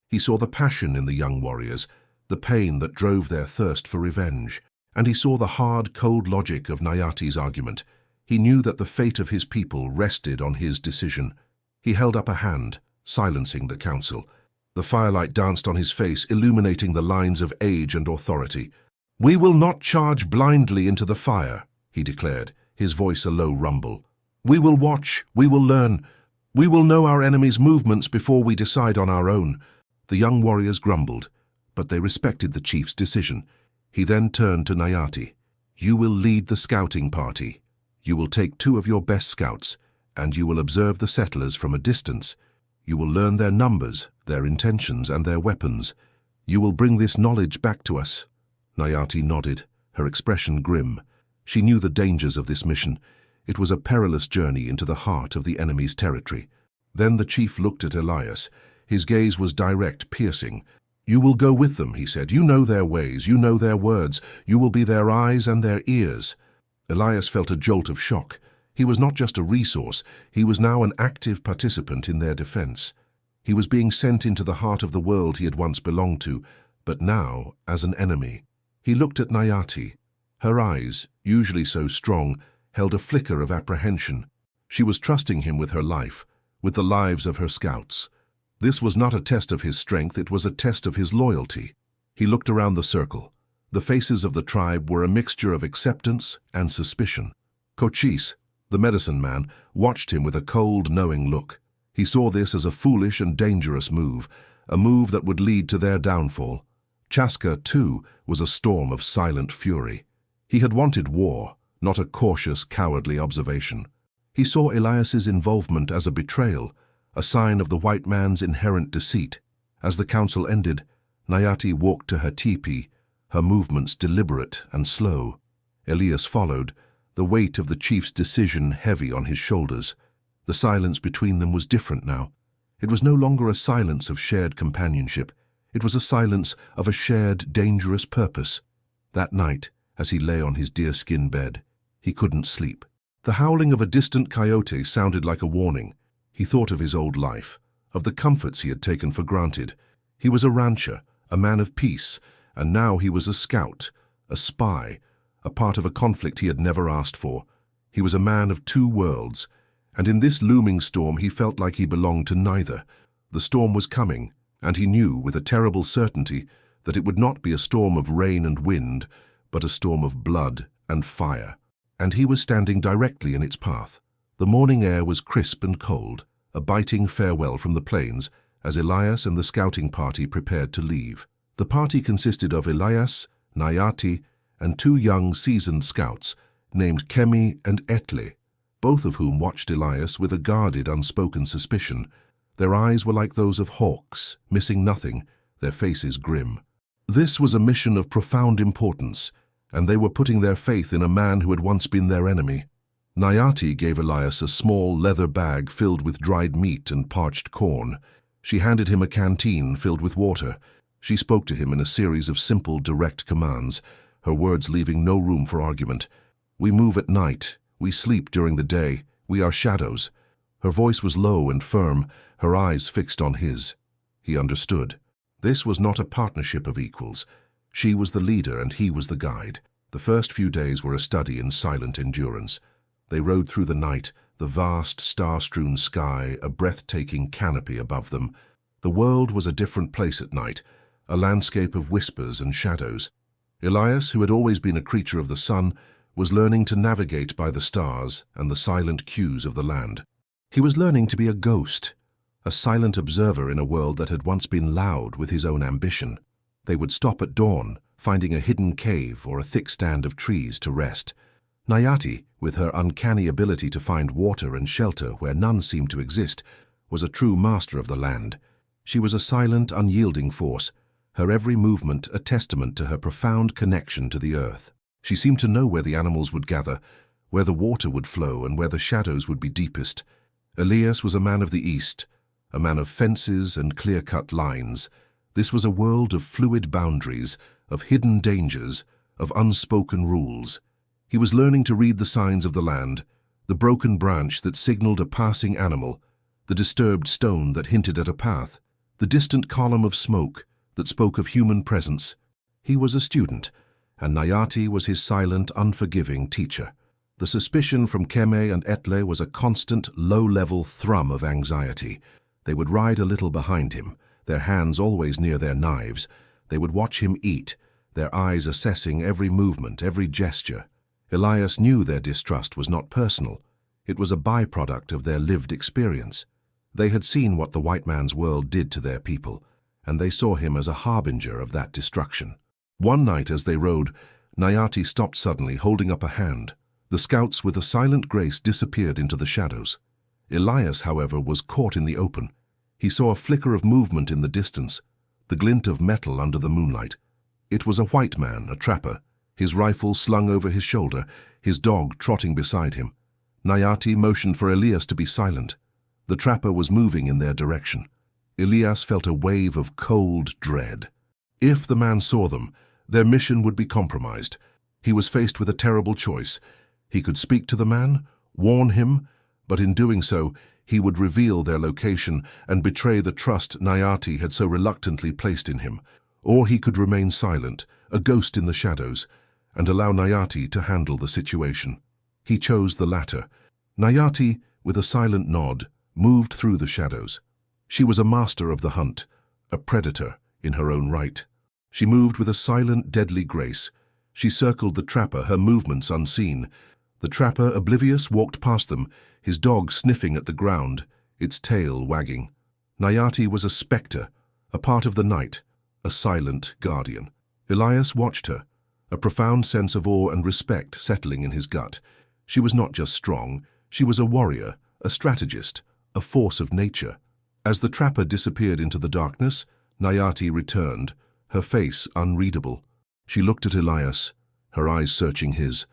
He saw the passion in the young warriors, the pain that drove their thirst for revenge, and he saw the hard, cold logic of Nayati's argument. He knew that the fate of his people rested on his decision. He held up a hand, silencing the council. The firelight danced on his face, illuminating the lines of age and authority. "We will not charge blindly into the fire," he declared, his voice a low rumble. "We will watch, we will learn. We will know our enemy's movements before we decide on our own." The young warriors grumbled, but they respected the chief's decision. He then turned to Nayati. "You will lead the scouting party. You will take 2 of your best scouts, and you will observe the settlers from a distance. You will learn their numbers, their intentions, and their weapons. You will bring this knowledge back to us." Nayati nodded, her expression grim. She knew the dangers of this mission. It was a perilous journey into the heart of the enemy's territory. Then the chief looked at Elias. His gaze was direct, piercing. "You will go with them," he said. "You know their ways, you know their words. You will be their eyes and their ears." Elias felt a jolt of shock. He was not just a resource, he was now an active participant in their defense. He was being sent into the heart of the world he had once belonged to, but now as an enemy. He looked at Nayati. Her eyes, usually so strong, held a flicker of apprehension. She was trusting him with her life, with the lives of her scouts. This was not a test of his strength, it was a test of his loyalty. He looked around the circle. The faces of the tribe were a mixture of acceptance and suspicion. Cochise, the medicine man, watched him with a cold, knowing look. He saw this as a foolish and dangerous move, a move that would lead to their downfall. Chaska, too, was a storm of silent fury. He had wanted war, not a cautious, cowardly observation. He saw Elias's involvement as a betrayal, a sign of the white man's inherent deceit. As the council ended, Nayati walked to her teepee, her movements deliberate and slow. Elias followed, the weight of the chief's decision heavy on his shoulders. The silence between them was different now. It was no longer a silence of shared companionship. It was a silence of a shared, dangerous purpose. That night, as he lay on his deerskin bed, he couldn't sleep. The howling of a distant coyote sounded like a warning. He thought of his old life, of the comforts he had taken for granted. He was a rancher, a man of peace, and now he was a scout, a spy, a part of a conflict he had never asked for. He was a man of 2 worlds, and in this looming storm he felt like he belonged to neither. The storm was coming, and he knew with a terrible certainty that it would not be a storm of rain and wind, but a storm of blood and fire. And he was standing directly in its path. The morning air was crisp and cold, a biting farewell from the plains, as Elias and the scouting party prepared to leave. The party consisted of Elias, Nayati, and 2 young, seasoned scouts, named Kemi and Etle, both of whom watched Elias with a guarded, unspoken suspicion. Their eyes were like those of hawks, missing nothing, their faces grim. This was a mission of profound importance, and they were putting their faith in a man who had once been their enemy. Nayati gave Elias a small leather bag filled with dried meat and parched corn. She handed him a canteen filled with water. She spoke to him in a series of simple, direct commands, her words leaving no room for argument. "We move at night. We sleep during the day. We are shadows." Her voice was low and firm, her eyes fixed on his. He understood. This was not a partnership of equals. She was the leader and he was the guide. The first few days were a study in silent endurance. They rode through the night, the vast, star-strewn sky, a breathtaking canopy above them. The world was a different place at night, a landscape of whispers and shadows. Elias, who had always been a creature of the sun, was learning to navigate by the stars and the silent cues of the land. He was learning to be a ghost, a silent observer in a world that had once been loud with his own ambition. They would stop at dawn, finding a hidden cave or a thick stand of trees to rest. Nayati, with her uncanny ability to find water and shelter where none seemed to exist, was a true master of the land. She was a silent, unyielding force, her every movement a testament to her profound connection to the earth. She seemed to know where the animals would gather, where the water would flow, and where the shadows would be deepest. Elias was a man of the East, a man of fences and clear-cut lines. This was a world of fluid boundaries, of hidden dangers, of unspoken rules. He was learning to read the signs of the land, the broken branch that signaled a passing animal, the disturbed stone that hinted at a path, the distant column of smoke that spoke of human presence. He was a student, and Nayati was his silent, unforgiving teacher. The suspicion from Keme and Etle was a constant, low-level thrum of anxiety. They would ride a little behind him, their hands always near their knives. They would watch him eat, their eyes assessing every movement, every gesture. Elias knew their distrust was not personal. It was a byproduct of their lived experience. They had seen what the white man's world did to their people, and they saw him as a harbinger of that destruction. One night as they rode, Nayati stopped suddenly, holding up a hand. The scouts with a silent grace disappeared into the shadows. Elias, however, was caught in the open. He saw a flicker of movement in the distance, the glint of metal under the moonlight. It was a white man, a trapper, his rifle slung over his shoulder, his dog trotting beside him. Nayati motioned for Elias to be silent. The trapper was moving in their direction. Elias felt a wave of cold dread. If the man saw them, their mission would be compromised. He was faced with a terrible choice. He could speak to the man, warn him, but in doing so, he would reveal their location and betray the trust Nayati had so reluctantly placed in him. Or he could remain silent, a ghost in the shadows, and allow Nayati to handle the situation. He chose the latter. Nayati, with a silent nod, moved through the shadows. She was a master of the hunt, a predator in her own right. She moved with a silent, deadly grace. She circled the trapper, her movements unseen. The trapper, oblivious, walked past them, his dog sniffing at the ground, its tail wagging. Nayati was a spectre, a part of the night, a silent guardian. Elias watched her, a profound sense of awe and respect settling in his gut. She was not just strong, she was a warrior, a strategist, a force of nature. As the trapper disappeared into the darkness, Nayati returned, her face unreadable. She looked at Elias, her eyes searching his,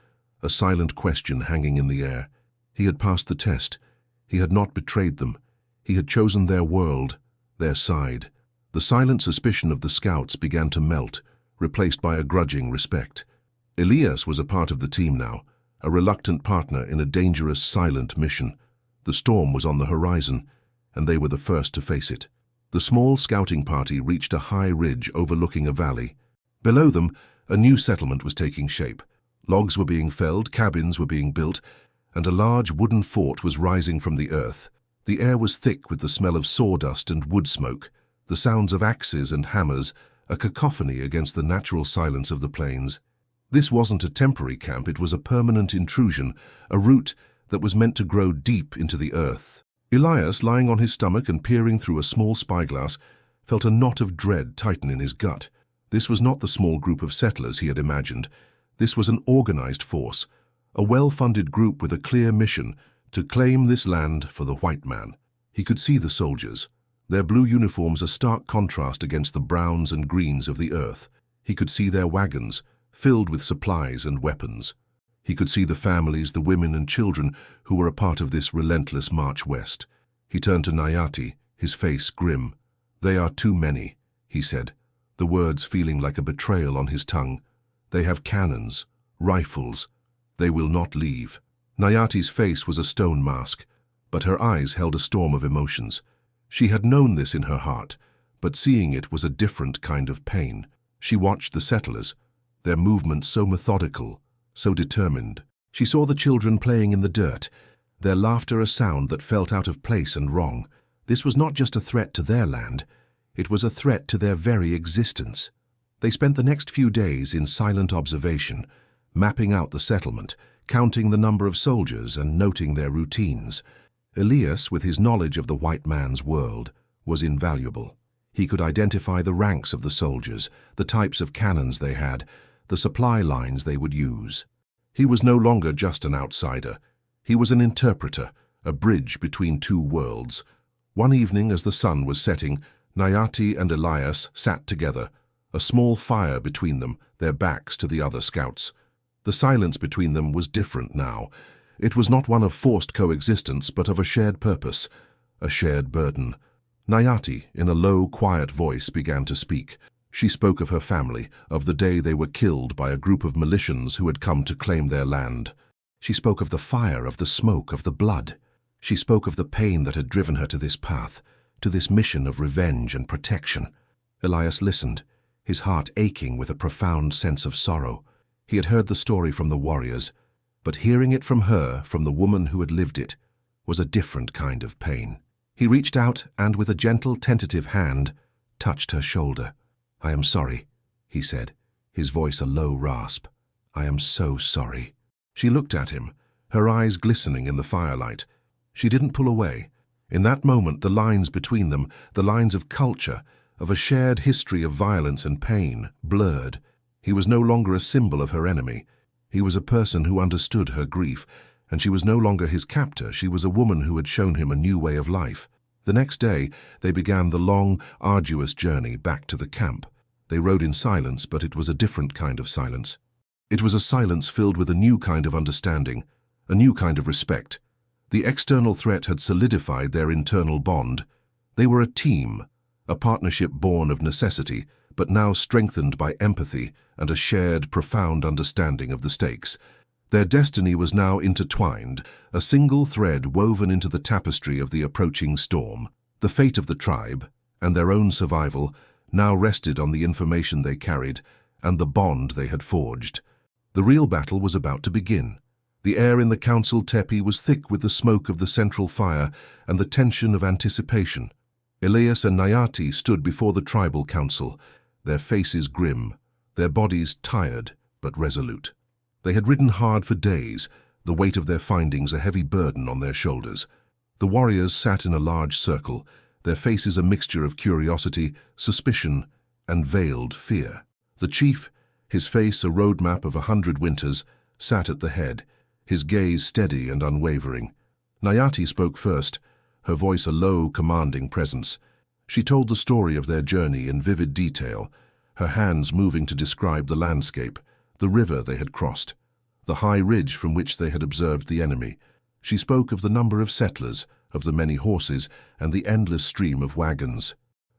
a silent question hanging in the air. He had passed the test. He had not betrayed them. He had chosen their world, their side. The silent suspicion of the scouts began to melt, replaced by a grudging respect. Elias was a part of the team now, a reluctant partner in a dangerous, silent mission. The storm was on the horizon, and they were the first to face it. The small scouting party reached a high ridge overlooking a valley. Below them, a new settlement was taking shape. Logs were being felled, cabins were being built, and a large wooden fort was rising from the earth. The air was thick with the smell of sawdust and wood smoke, the sounds of axes and hammers, a cacophony against the natural silence of the plains. This wasn't a temporary camp, it was a permanent intrusion, a root that was meant to grow deep into the earth. Elias, lying on his stomach and peering through a small spyglass, felt a knot of dread tighten in his gut. This was not the small group of settlers he had imagined. This was an organized force, a well-funded group with a clear mission to claim this land for the white man. He could see the soldiers, their blue uniforms a stark contrast against the browns and greens of the earth. He could see their wagons, filled with supplies and weapons. He could see the families, the women and children who were a part of this relentless march west. He turned to Nayati, his face grim. "They are too many," he said, the words feeling like a betrayal on his tongue. "They have cannons, rifles. They will not leave." Nayati's face was a stone mask, but her eyes held a storm of emotions. She had known this in her heart, but seeing it was a different kind of pain. She watched the settlers, their movements so methodical, so determined. She saw the children playing in the dirt, their laughter a sound that felt out of place and wrong. This was not just a threat to their land, it was a threat to their very existence. They spent the next few days in silent observation, mapping out the settlement, counting the number of soldiers and noting their routines. Elias, with his knowledge of the white man's world, was invaluable. He could identify the ranks of the soldiers, the types of cannons they had, the supply lines they would use. He was no longer just an outsider. He was an interpreter, a bridge between two worlds. One evening as the sun was setting, Nayati and Elias sat together, a small fire between them, their backs to the other scouts. The silence between them was different now. It was not one of forced coexistence, but of a shared purpose, a shared burden. Nayati, in a low, quiet voice, began to speak. She spoke of her family, of the day they were killed by a group of militians who had come to claim their land. She spoke of the fire, of the smoke, of the blood. She spoke of the pain that had driven her to this path, to this mission of revenge and protection. Elias listened, his heart aching with a profound sense of sorrow. He had heard the story from the warriors, but hearing it from her, from the woman who had lived it, was a different kind of pain. He reached out and, with a gentle, tentative hand, touched her shoulder. "I am sorry," he said, his voice a low rasp. "I am so sorry." She looked at him, her eyes glistening in the firelight. She didn't pull away. In that moment, the lines between them, the lines of culture, of a shared history of violence and pain, blurred. He was no longer a symbol of her enemy. He was a person who understood her grief, and she was no longer his captor. She was a woman who had shown him a new way of life. The next day, they began the long, arduous journey back to the camp. They rode in silence, but it was a different kind of silence. It was a silence filled with a new kind of understanding, a new kind of respect. The external threat had solidified their internal bond. They were a team, a partnership born of necessity, but now strengthened by empathy and a shared, profound understanding of the stakes. Their destiny was now intertwined, a single thread woven into the tapestry of the approaching storm. The fate of the tribe, and their own survival, now rested on the information they carried and the bond they had forged. The real battle was about to begin. The air in the council tepi was thick with the smoke of the central fire and the tension of anticipation. Elias and Nayati stood before the tribal council, their faces grim, their bodies tired but resolute. They had ridden hard for days, the weight of their findings a heavy burden on their shoulders. The warriors sat in a large circle, their faces a mixture of curiosity, suspicion, and veiled fear. The chief, his face a roadmap of 100 winters, sat at the head, his gaze steady and unwavering. Nayati spoke first, her voice a low, commanding presence. She told the story of their journey in vivid detail, her hands moving to describe the landscape, the river they had crossed, the high ridge from which they had observed the enemy. She spoke of the number of settlers, of the many horses, and the endless stream of wagons.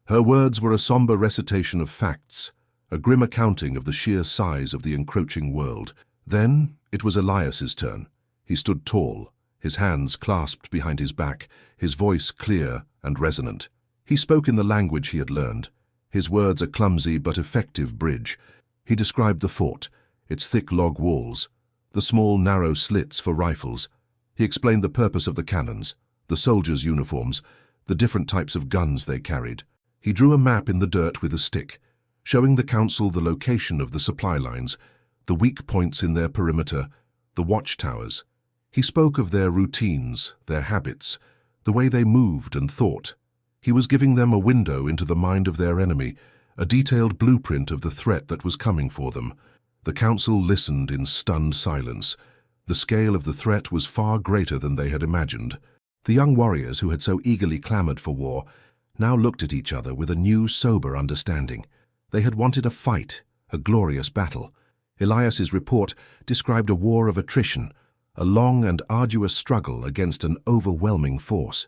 Her words were a somber recitation of facts, a grim accounting of the sheer size of the encroaching world. Then it was Elias's turn. He stood tall, his hands clasped behind his back, his voice clear and resonant. He spoke in the language he had learned, his words a clumsy but effective bridge. He described the fort, its thick log walls, the small narrow slits for rifles. He explained the purpose of the cannons, the soldiers' uniforms, the different types of guns they carried. He drew a map in the dirt with a stick, showing the council the location of the supply lines, the weak points in their perimeter, the watchtowers. He spoke of their routines, their habits, the way they moved and thought. He was giving them a window into the mind of their enemy, a detailed blueprint of the threat that was coming for them. The council listened in stunned silence. The scale of the threat was far greater than they had imagined. The young warriors who had so eagerly clamored for war now looked at each other with a new, sober understanding. They had wanted a fight, a glorious battle. Elias's report described a war of attrition, a long and arduous struggle against an overwhelming force.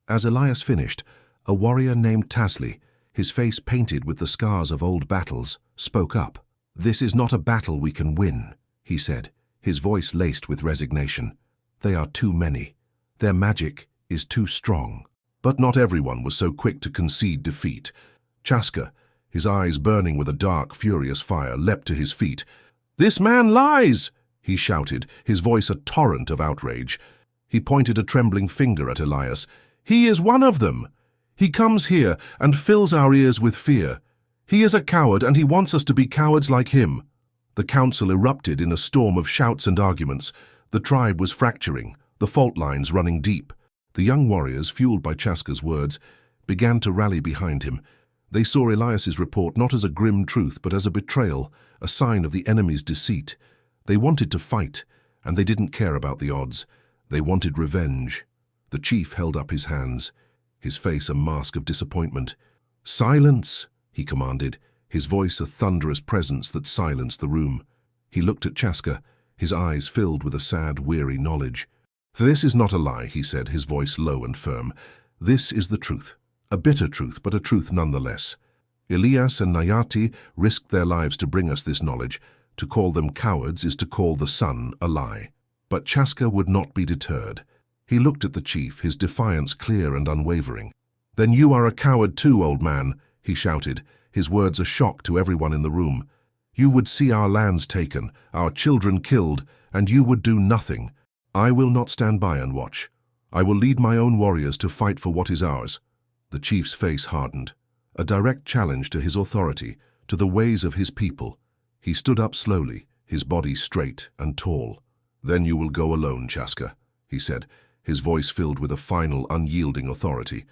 As Elias finished, a warrior named Tasli, his face painted with the scars of old battles, spoke up. "This is not a battle we can win," he said, his voice laced with resignation. "They are too many. Their magic is too strong." But not everyone was so quick to concede defeat. Chaska, his eyes burning with a dark, furious fire, leapt to his feet. "This man lies!" he shouted, his voice a torrent of outrage. He pointed a trembling finger at Elias. "He is one of them. He comes here and fills our ears with fear. He is a coward, and he wants us to be cowards like him." The council erupted in a storm of shouts and arguments. The tribe was fracturing, the fault lines running deep. The young warriors, fueled by Chaska's words, began to rally behind him. They saw Elias's report not as a grim truth but as a betrayal, a sign of the enemy's deceit. They wanted to fight, and they didn't care about the odds. They wanted revenge. The chief held up his hands, his face a mask of disappointment. "Silence!" he commanded, his voice a thunderous presence that silenced the room. He looked at Chaska, his eyes filled with a sad, weary knowledge. "This is not a lie," he said, his voice low and firm. "This is the truth. A bitter truth, but a truth nonetheless. Elias and Nayati risked their lives to bring us this knowledge. To call them cowards is to call the sun a lie." But Chaska would not be deterred. He looked at the chief, his defiance clear and unwavering. "Then you are a coward too, old man," he shouted, his words a shock to everyone in the room. "You would see our lands taken, our children killed, and you would do nothing. I will not stand by and watch. I will lead my own warriors to fight for what is ours." The chief's face hardened, a direct challenge to his authority, to the ways of his people. He stood up slowly, his body straight and tall. "Then you will go alone, Chaska," he said, his voice filled with a final, unyielding authority.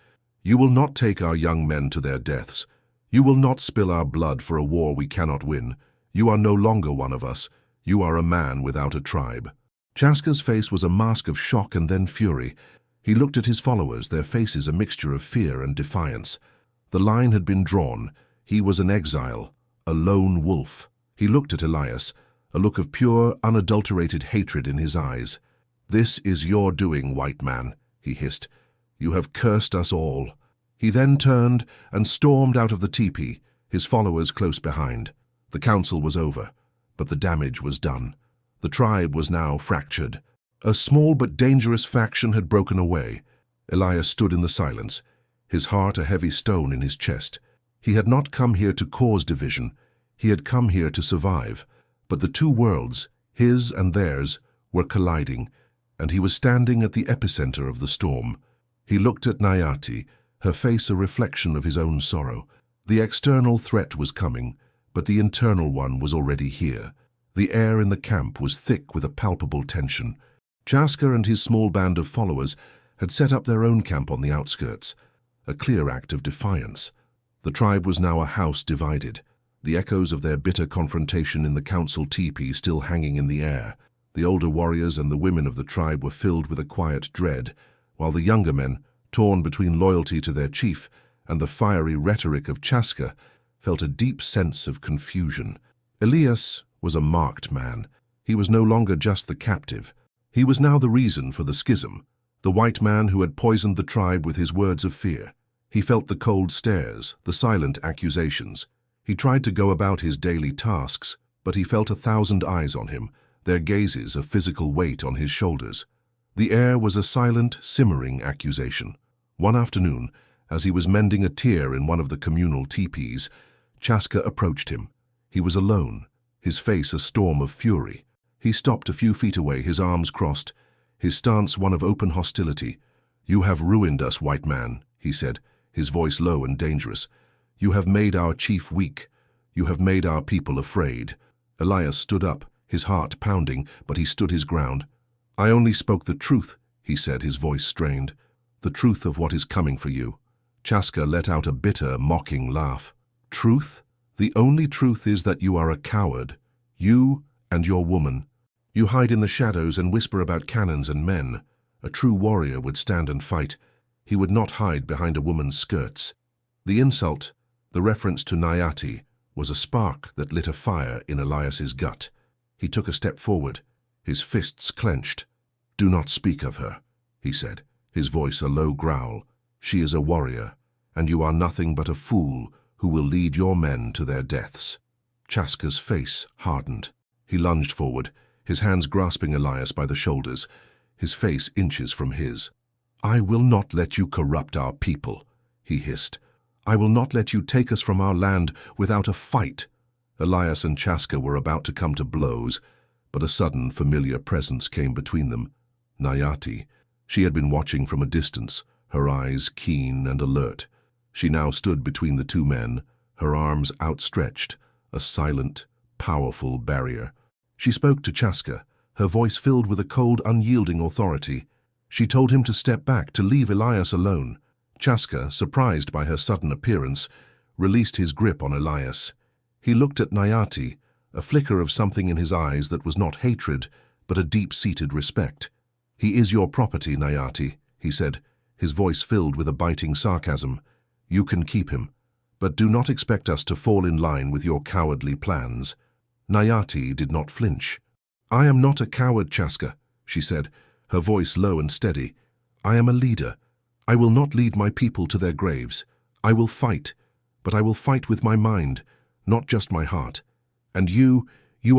"You will not take our young men to their deaths. You will not spill our blood for a war we cannot win. You are no longer one of us. You are a man without a tribe." Chaska's face was a mask of shock and then fury. He looked at his followers, their faces a mixture of fear and defiance. The line had been drawn. He was an exile, a lone wolf. He looked at Elias, a look of pure, unadulterated hatred in his eyes. "This is your doing, white man," he hissed. "You have cursed us all." He then turned and stormed out of the teepee, his followers close behind. The council was over, but the damage was done. The tribe was now fractured. A small but dangerous faction had broken away. Elias stood in the silence, his heart a heavy stone in his chest. He had not come here to cause division. He had come here to survive. But the two worlds, his and theirs, were colliding, and he was standing at the epicenter of the storm. He looked at Nayati, her face a reflection of his own sorrow. The external threat was coming, but the internal one was already here. The air in the camp was thick with a palpable tension. Chaska and his small band of followers had set up their own camp on the outskirts, a clear act of defiance. The tribe was now a house divided, the echoes of their bitter confrontation in the council teepee still hanging in the air. The older warriors and the women of the tribe were filled with a quiet dread, while the younger men, torn between loyalty to their chief and the fiery rhetoric of Chaska, felt a deep sense of confusion. Elias was a marked man. He was no longer just the captive. He was now the reason for the schism, the white man who had poisoned the tribe with his words of fear. He felt the cold stares, the silent accusations. He tried to go about his daily tasks, but he felt 1,000 eyes on him, their gazes a physical weight on his shoulders. The air was a silent, simmering accusation. One afternoon, as he was mending a tear in one of the communal teepees, Chaska approached him. He was alone, his face a storm of fury. He stopped a few feet away, his arms crossed, his stance one of open hostility. "You have ruined us, white man," he said, his voice low and dangerous. "You have made our chief weak. You have made our people afraid." Elias stood up, his heart pounding, but he stood his ground. "I only spoke the truth," he said, his voice strained. "The truth of what is coming for you." Chaska let out a bitter, mocking laugh. "Truth? The only truth is that you are a coward. You and your woman. You hide in the shadows and whisper about cannons and men. A true warrior would stand and fight. He would not hide behind a woman's skirts." The insult, the reference to Nayati, was a spark that lit a fire in Elias's gut. He took a step forward, his fists clenched. "Do not speak of her," he said, his voice a low growl. "She is a warrior, and you are nothing but a fool who will lead your men to their deaths." Chaska's face hardened. He lunged forward, his hands grasping Elias by the shoulders, his face inches from his. "I will not let you corrupt our people," he hissed. "I will not let you take us from our land without a fight." Elias and Chaska were about to come to blows, but a sudden, familiar presence came between them. Nayati. She had been watching from a distance, her eyes keen and alert. She now stood between the two men, her arms outstretched, a silent, powerful barrier. She spoke to Chaska, her voice filled with a cold, unyielding authority. She told him to step back, to leave Elias alone. Chaska, surprised by her sudden appearance, released his grip on Elias. He looked at Nayati, a flicker of something in his eyes that was not hatred, but a deep-seated respect. "He is your property, Nayati," he said, his voice filled with a biting sarcasm. "You can keep him, but do not expect us to fall in line with your cowardly plans." Nayati did not flinch. "I am not a coward, Chaska," she said, her voice low and steady. "I am a leader. I will not lead my people to their graves. I will fight, but I will fight with my mind, not just my heart. And you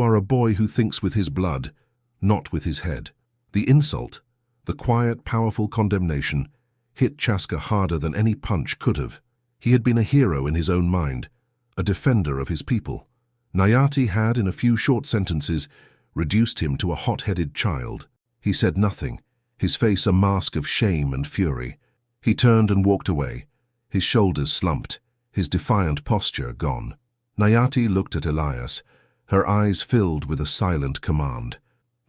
are a boy who thinks with his blood, not with his head." The insult, the quiet, powerful condemnation, hit Chaska harder than any punch could have. He had been a hero in his own mind, a defender of his people. Nayati had, in a few short sentences, reduced him to a hot-headed child. He said nothing, his face a mask of shame and fury. He turned and walked away, his shoulders slumped, his defiant posture gone. Nayati looked at Elias, her eyes filled with a silent command.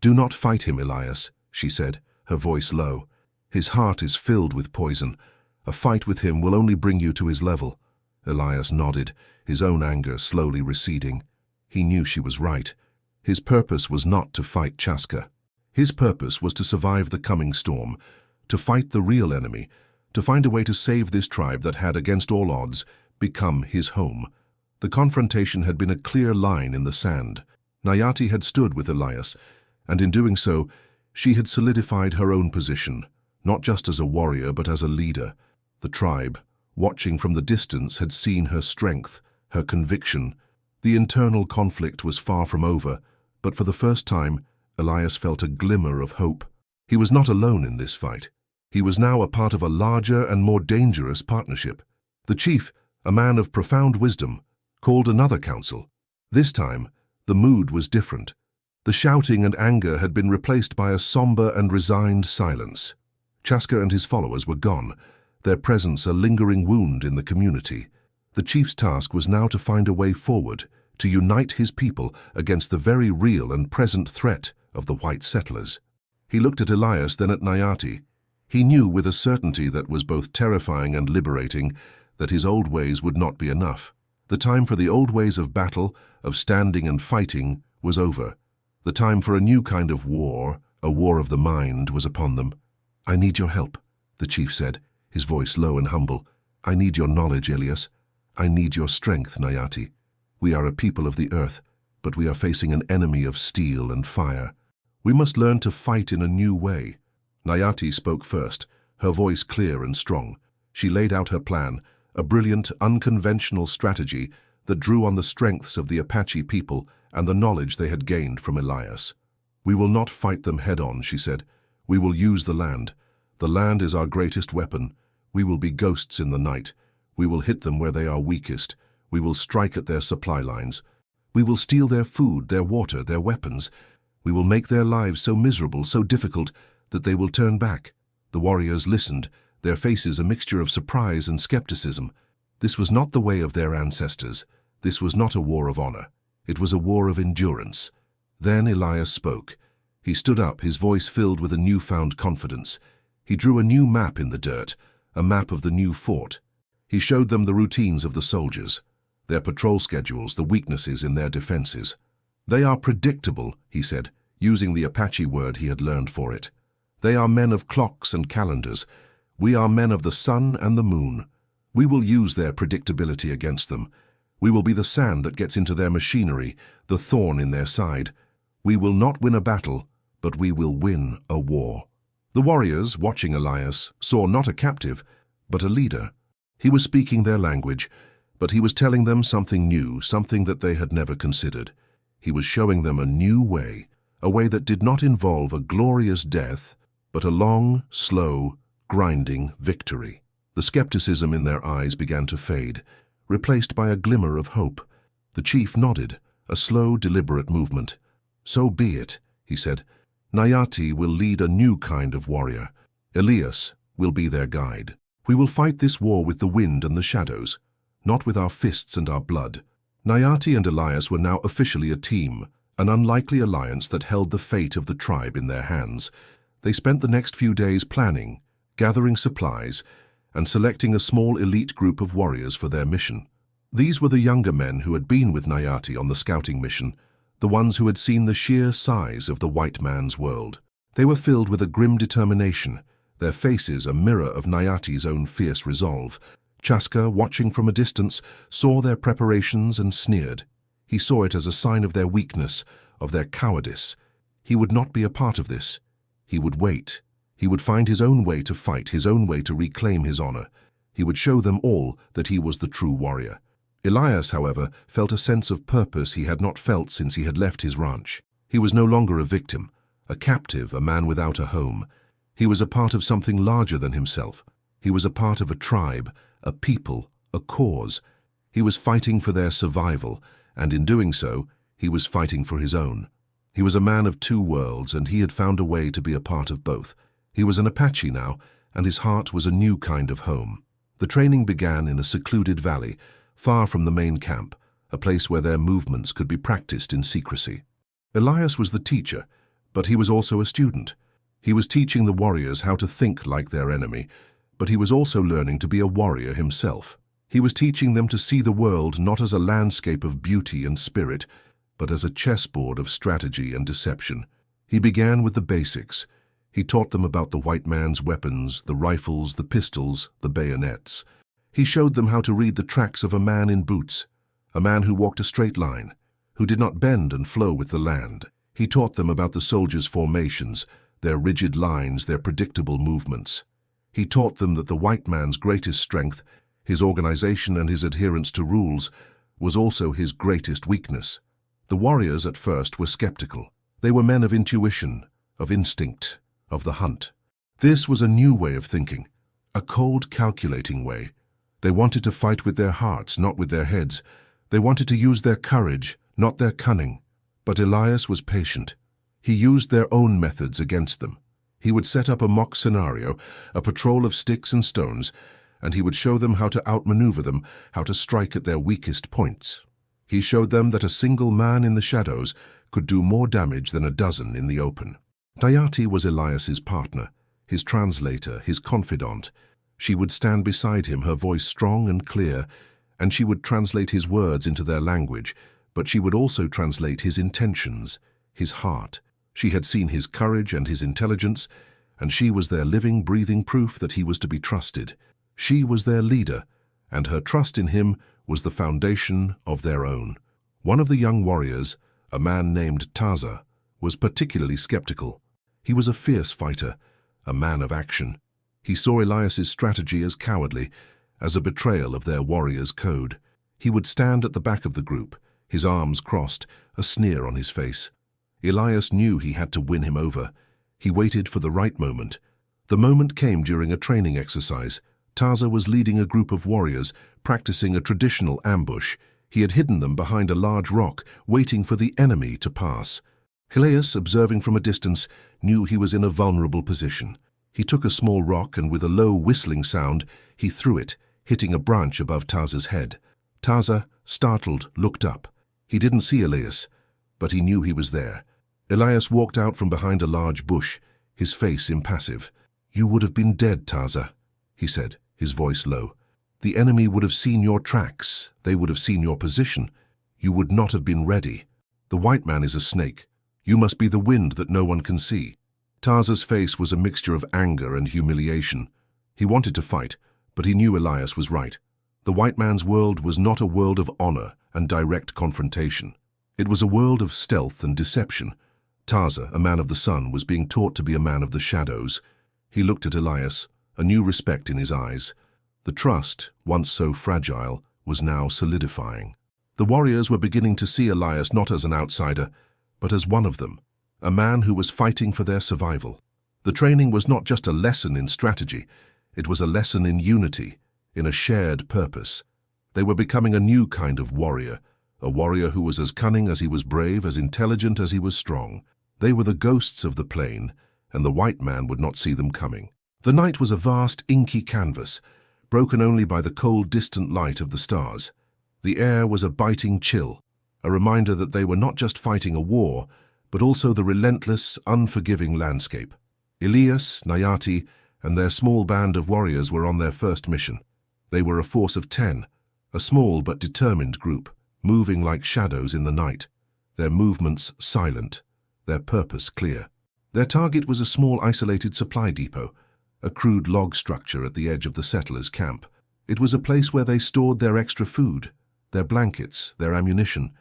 "Do not fight him, Elias," she said, her voice low. "His heart is filled with poison. A fight with him will only bring you to his level." Elias nodded, his own anger slowly receding. He knew she was right. His purpose was not to fight Chaska. His purpose was to survive the coming storm, to fight the real enemy, to find a way to save this tribe that had, against all odds, become his home. The confrontation had been a clear line in the sand. Nayati had stood with Elias, and in doing so, she had solidified her own position, not just as a warrior but as a leader. The tribe, watching from the distance, had seen her strength, her conviction. The internal conflict was far from over, but for the first time, Elias felt a glimmer of hope. He was not alone in this fight. He was now a part of a larger and more dangerous partnership. The chief, a man of profound wisdom, called another council. This time, the mood was different. The shouting and anger had been replaced by a somber and resigned silence. Chaska and his followers were gone, their presence a lingering wound in the community. The chief's task was now to find a way forward, to unite his people against the very real and present threat of the white settlers. He looked at Elias, then at Nayati. He knew with a certainty that was both terrifying and liberating that his old ways would not be enough. The time for the old ways of battle, of standing and fighting, was over. The time for a new kind of war, a war of the mind, was upon them. "I need your help," the chief said, his voice low and humble. "I need your knowledge, Elias. I need your strength, Nayati. We are a people of the earth, but we are facing an enemy of steel and fire. We must learn to fight in a new way." Nayati spoke first, her voice clear and strong. She laid out her plan, a brilliant, unconventional strategy that drew on the strengths of the Apache people and the knowledge they had gained from Elias. "We will not fight them head-on," she said. "We will use the land. The land is our greatest weapon. We will be ghosts in the night. We will hit them where they are weakest. We will strike at their supply lines. We will steal their food, their water, their weapons. We will make their lives so miserable, so difficult, that they will turn back." The warriors listened, their faces a mixture of surprise and skepticism. This was not the way of their ancestors. This was not a war of honor. It was a war of endurance. Then Elias spoke. He stood up, his voice filled with a newfound confidence. He drew a new map in the dirt, a map of the new fort. He showed them the routines of the soldiers, their patrol schedules, the weaknesses in their defenses. "They are predictable," he said, using the Apache word he had learned for it. "They are men of clocks and calendars. We are men of the sun and the moon. We will use their predictability against them. We will be the sand that gets into their machinery, the thorn in their side. We will not win a battle, but we will win a war." The warriors, watching Elias, saw not a captive, but a leader. He was speaking their language, but he was telling them something new, something that they had never considered. He was showing them a new way, a way that did not involve a glorious death, but a long, slow, grinding victory. The skepticism in their eyes began to fade, replaced by a glimmer of hope. The chief nodded, a slow, deliberate movement. "So be it," he said. "Nayati will lead a new kind of warrior. Elias will be their guide. We will fight this war with the wind and the shadows, not with our fists and our blood." Nayati and Elias were now officially a team, an unlikely alliance that held the fate of the tribe in their hands. They spent the next few days planning, gathering supplies, and selecting a small elite group of warriors for their mission. These were the younger men who had been with Nayati on the scouting mission, the ones who had seen the sheer size of the white man's world. They were filled with a grim determination, their faces a mirror of Nayati's own fierce resolve. Chaska, watching from a distance, saw their preparations and sneered. He saw it as a sign of their weakness, of their cowardice. He would not be a part of this. He would wait. He would find his own way to fight, his own way to reclaim his honor. He would show them all that he was the true warrior. Elias, however, felt a sense of purpose he had not felt since he had left his ranch. He was no longer a victim, a captive, a man without a home. He was a part of something larger than himself. He was a part of a tribe, a people, a cause. He was fighting for their survival, and in doing so, he was fighting for his own. He was a man of two worlds, and he had found a way to be a part of both. He was an Apache now, and his heart was a new kind of home. The training began in a secluded valley, far from the main camp, a place where their movements could be practiced in secrecy. Elias was the teacher, but he was also a student. He was teaching the warriors how to think like their enemy, but he was also learning to be a warrior himself. He was teaching them to see the world not as a landscape of beauty and spirit, but as a chessboard of strategy and deception. He began with the basics. He taught them about the white man's weapons, the rifles, the pistols, the bayonets. He showed them how to read the tracks of a man in boots, a man who walked a straight line, who did not bend and flow with the land. He taught them about the soldiers' formations, their rigid lines, their predictable movements. He taught them that the white man's greatest strength, his organization and his adherence to rules, was also his greatest weakness. The warriors at first were skeptical. They were men of intuition, of instinct, of the hunt. This was a new way of thinking, a cold, calculating way. They wanted to fight with their hearts, not with their heads. They wanted to use their courage, not their cunning. But Elias was patient. He used their own methods against them. He would set up a mock scenario, a patrol of sticks and stones, and he would show them how to outmaneuver them, how to strike at their weakest points. He showed them that a single man in the shadows could do more damage than a dozen in the open. Nayati was Elias's partner, his translator, his confidant. She would stand beside him, her voice strong and clear, and she would translate his words into their language, but she would also translate his intentions, his heart. She had seen his courage and his intelligence, and she was their living, breathing proof that he was to be trusted. She was their leader, and her trust in him was the foundation of their own. One of the young warriors, a man named Taza, was particularly skeptical. He was a fierce fighter, a man of action. He saw Elias's strategy as cowardly, as a betrayal of their warrior's code. He would stand at the back of the group, his arms crossed, a sneer on his face. Elias knew he had to win him over. He waited for the right moment. The moment came during a training exercise. Taza was leading a group of warriors, practicing a traditional ambush. He had hidden them behind a large rock, waiting for the enemy to pass. Elias, observing from a distance, knew he was in a vulnerable position. He took a small rock and with a low whistling sound, he threw it, hitting a branch above Taza's head. Taza, startled, looked up. He didn't see Elias, but he knew he was there. Elias walked out from behind a large bush, his face impassive. "You would have been dead, Taza," he said, his voice low. "The enemy would have seen your tracks. They would have seen your position. You would not have been ready. The white man is a snake. You must be the wind that no one can see." Taza's face was a mixture of anger and humiliation. He wanted to fight, but he knew Elias was right. The white man's world was not a world of honor and direct confrontation. It was a world of stealth and deception. Taza, a man of the sun, was being taught to be a man of the shadows. He looked at Elias, a new respect in his eyes. The trust, once so fragile, was now solidifying. The warriors were beginning to see Elias not as an outsider, but as one of them, a man who was fighting for their survival. The training was not just a lesson in strategy, it was a lesson in unity, in a shared purpose. They were becoming a new kind of warrior, a warrior who was as cunning as he was brave, as intelligent as he was strong. They were the ghosts of the plain, and the white man would not see them coming. The night was a vast, inky canvas, broken only by the cold, distant light of the stars. The air was a biting chill, a reminder that they were not just fighting a war, but also the relentless, unforgiving landscape. Elias, Nayati, and their small band of warriors were on their first mission. They were a force of 10, a small but determined group, moving like shadows in the night, their movements silent, their purpose clear. Their target was a small isolated supply depot, a crude log structure at the edge of the settlers' camp. It was a place where they stored their extra food, their blankets, their ammunition.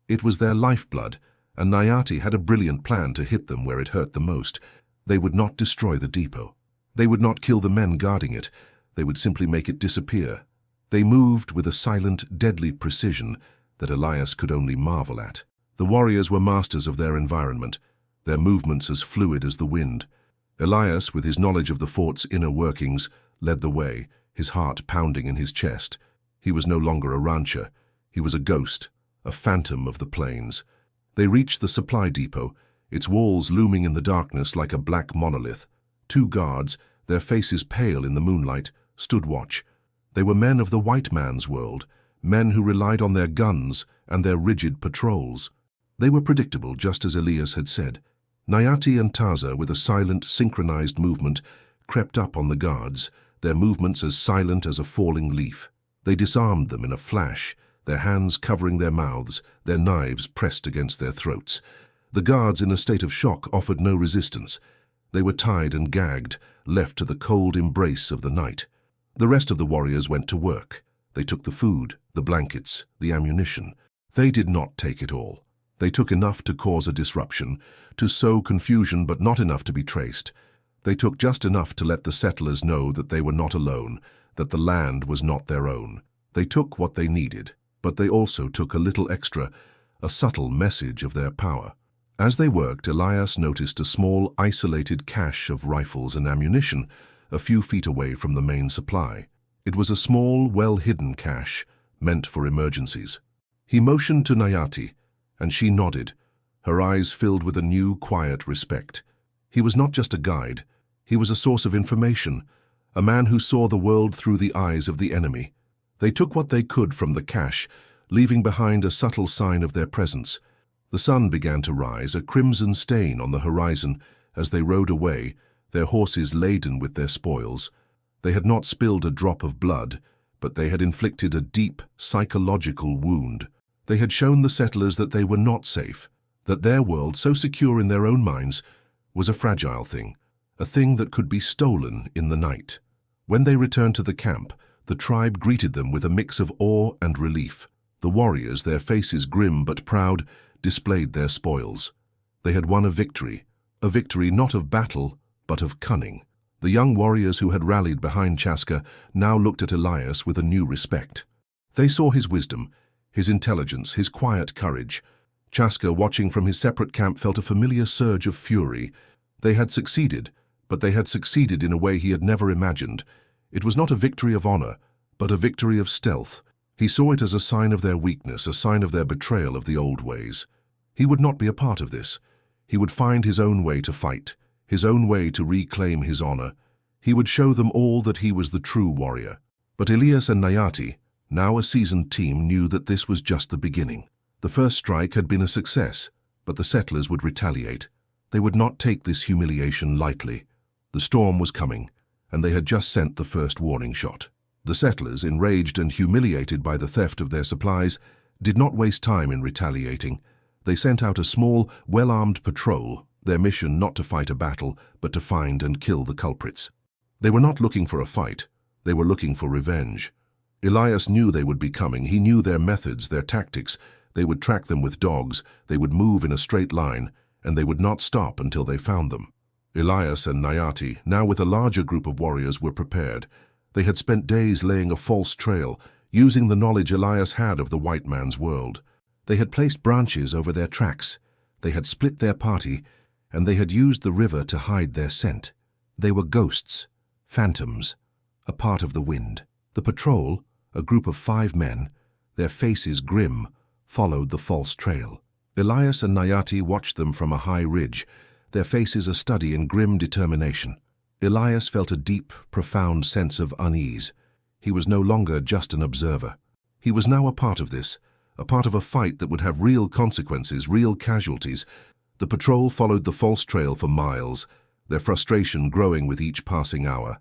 It was their lifeblood, and Nayati had a brilliant plan to hit them where it hurt the most. They would not destroy the depot. They would not kill the men guarding it. They would simply make it disappear. They moved with a silent, deadly precision that Elias could only marvel at. The warriors were masters of their environment, their movements as fluid as the wind. Elias, with his knowledge of the fort's inner workings, led the way, his heart pounding in his chest. He was no longer a rancher. He was a ghost, a phantom of the plains. They reached the supply depot, its walls looming in the darkness like a black monolith. 2 guards, their faces pale in the moonlight, stood watch. They were men of the white man's world, men who relied on their guns and their rigid patrols. They were predictable, just as Elias had said. Nayati and Taza, with a silent, synchronized movement, crept up on the guards, their movements as silent as a falling leaf. They disarmed them in a flash, their hands covering their mouths, their knives pressed against their throats. The guards, in a state of shock, offered no resistance. They were tied and gagged, left to the cold embrace of the night. The rest of the warriors went to work. They took the food, the blankets, the ammunition. They did not take it all. They took enough to cause a disruption, to sow confusion but not enough to be traced. They took just enough to let the settlers know that they were not alone, that the land was not their own. They took what they needed, but they also took a little extra, a subtle message of their power. As they worked, Elias noticed a small, isolated cache of rifles and ammunition a few feet away from the main supply. It was a small, well-hidden cache, meant for emergencies. He motioned to Nayati, and she nodded, her eyes filled with a new, quiet respect. He was not just a guide. He was a source of information, a man who saw the world through the eyes of the enemy. They took what they could from the cache, leaving behind a subtle sign of their presence. The sun began to rise, a crimson stain on the horizon, as they rode away, their horses laden with their spoils. They had not spilled a drop of blood, but they had inflicted a deep, psychological wound. They had shown the settlers that they were not safe, that their world, so secure in their own minds, was a fragile thing, a thing that could be stolen in the night. When they returned to the camp, the tribe greeted them with a mix of awe and relief. The warriors, their faces grim but proud, displayed their spoils. They had won a victory not of battle, but of cunning. The young warriors who had rallied behind Chaska now looked at Elias with a new respect. They saw his wisdom, his intelligence, his quiet courage. Chaska, watching from his separate camp, felt a familiar surge of fury. They had succeeded, but they had succeeded in a way he had never imagined. It was not a victory of honor, but a victory of stealth. He saw it as a sign of their weakness, a sign of their betrayal of the old ways. He would not be a part of this. He would find his own way to fight, his own way to reclaim his honor. He would show them all that he was the true warrior. But Elias and Nayati, now a seasoned team, knew that this was just the beginning. The first strike had been a success, but the settlers would retaliate. They would not take this humiliation lightly. The storm was coming, and they had just sent the first warning shot. The settlers, enraged and humiliated by the theft of their supplies, did not waste time in retaliating. They sent out a small, well-armed patrol, their mission not to fight a battle, but to find and kill the culprits. They were not looking for a fight. They were looking for revenge. Elias knew they would be coming. He knew their methods, their tactics. They would track them with dogs. They would move in a straight line, and they would not stop until they found them. Elias and Nayati, now with a larger group of warriors, were prepared. They had spent days laying a false trail, using the knowledge Elias had of the white man's world. They had placed branches over their tracks. They had split their party, and they had used the river to hide their scent. They were ghosts, phantoms, a part of the wind. The patrol, a group of 5 men, their faces grim, followed the false trail. Elias and Nayati watched them from a high ridge, their faces a study in grim determination. Elias felt a deep, profound sense of unease. He was no longer just an observer. He was now a part of this, a part of a fight that would have real consequences, real casualties. The patrol followed the false trail for miles, their frustration growing with each passing hour.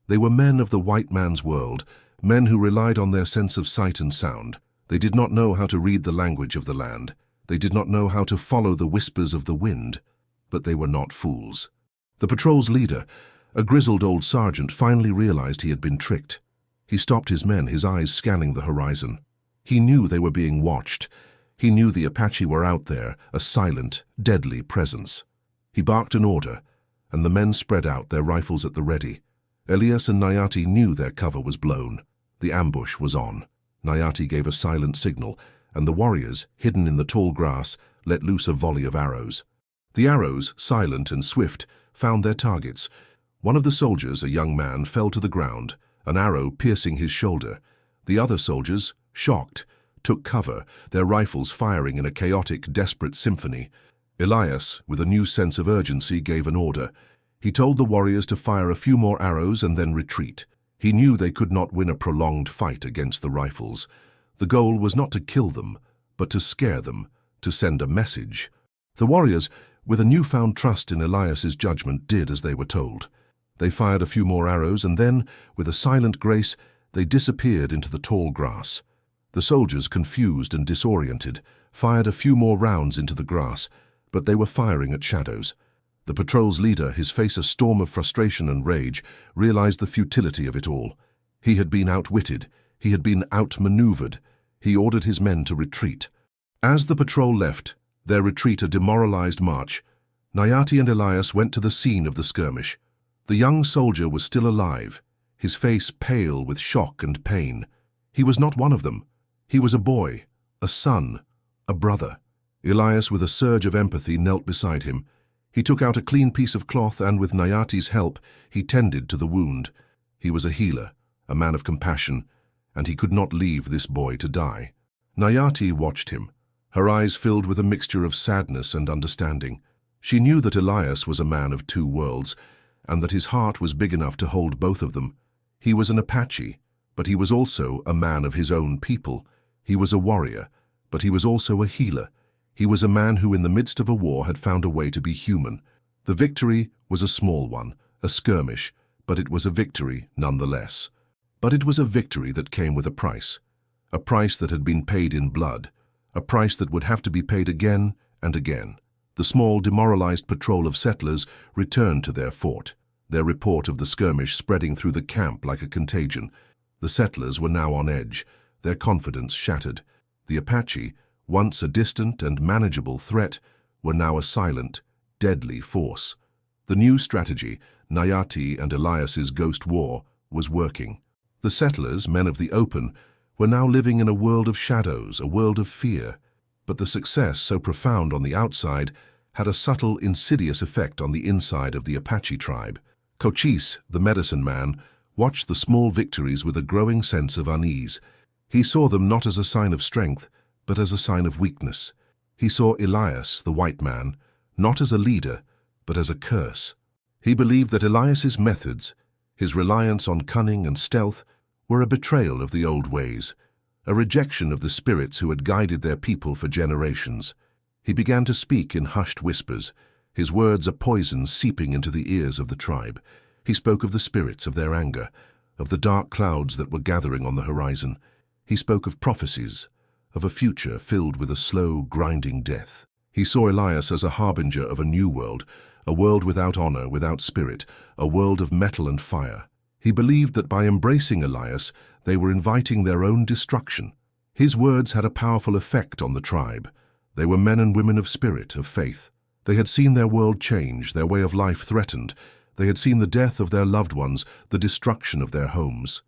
They were men of the white man's world, men who relied on their sense of sight and sound. They did not know how to read the language of the land. They did not know how to follow the whispers of the wind. But they were not fools. The patrol's leader, a grizzled old sergeant, finally realized he had been tricked. He stopped his men, his eyes scanning the horizon. He knew they were being watched. He knew the Apache were out there, a silent, deadly presence. He barked an order, and the men spread out, their rifles at the ready. Elias and Nayati knew their cover was blown. The ambush was on. Nayati gave a silent signal, and the warriors, hidden in the tall grass, let loose a volley of arrows. The arrows, silent and swift, found their targets. One of the soldiers, a young man, fell to the ground, an arrow piercing his shoulder. The other soldiers, shocked, took cover, their rifles firing in a chaotic, desperate symphony. Elias, with a new sense of urgency, gave an order. He told the warriors to fire a few more arrows and then retreat. He knew they could not win a prolonged fight against the rifles. The goal was not to kill them, but to scare them, to send a message. The warriors, with a newfound trust in Elias's judgment, did as they were told. They fired a few more arrows and then, with a silent grace, they disappeared into the tall grass. The soldiers, confused and disoriented, fired a few more rounds into the grass, but they were firing at shadows. The patrol's leader, his face a storm of frustration and rage, realized the futility of it all. He had been outwitted. He had been outmaneuvered. He ordered his men to retreat. As the patrol left, their retreat a demoralized march, Nayati and Elias went to the scene of the skirmish. The young soldier was still alive, his face pale with shock and pain. He was not one of them. He was a boy, a son, a brother. Elias, with a surge of empathy, knelt beside him. He took out a clean piece of cloth and, with Nayati's help, he tended to the wound. He was a healer, a man of compassion, and he could not leave this boy to die. Nayati watched him, her eyes filled with a mixture of sadness and understanding. She knew that Elias was a man of two worlds, and that his heart was big enough to hold both of them. He was an Apache, but he was also a man of his own people. He was a warrior, but he was also a healer. He was a man who in the midst of a war had found a way to be human. The victory was a small one, a skirmish, but it was a victory nonetheless. But it was a victory that came with a price that had been paid in blood, a price that would have to be paid again and again. The small, demoralized patrol of settlers returned to their fort, their report of the skirmish spreading through the camp like a contagion. The settlers were now on edge, their confidence shattered. The Apache, once a distant and manageable threat, were now a silent, deadly force. The new strategy, Nayati and Elias's ghost war, was working. The settlers, men of the open, were now living in a world of shadows, a world of fear. But the success, so profound on the outside, had a subtle, insidious effect on the inside of the Apache tribe. Cochise, the medicine man, watched the small victories with a growing sense of unease. He saw them not as a sign of strength, but as a sign of weakness. He saw Elias, the white man, not as a leader, but as a curse. He believed that Elias's methods, his reliance on cunning and stealth, were a betrayal of the old ways, a rejection of the spirits who had guided their people for generations. He began to speak in hushed whispers, his words a poison seeping into the ears of the tribe. He spoke of the spirits, of their anger, of the dark clouds that were gathering on the horizon. He spoke of prophecies, of a future filled with a slow, grinding death. He saw Elias as a harbinger of a new world, a world without honor, without spirit, a world of metal and fire. He believed that by embracing Elias, they were inviting their own destruction. His words had a powerful effect on the tribe. They were men and women of spirit, of faith. They had seen their world change, their way of life threatened. They had seen the death of their loved ones, the destruction of their homes.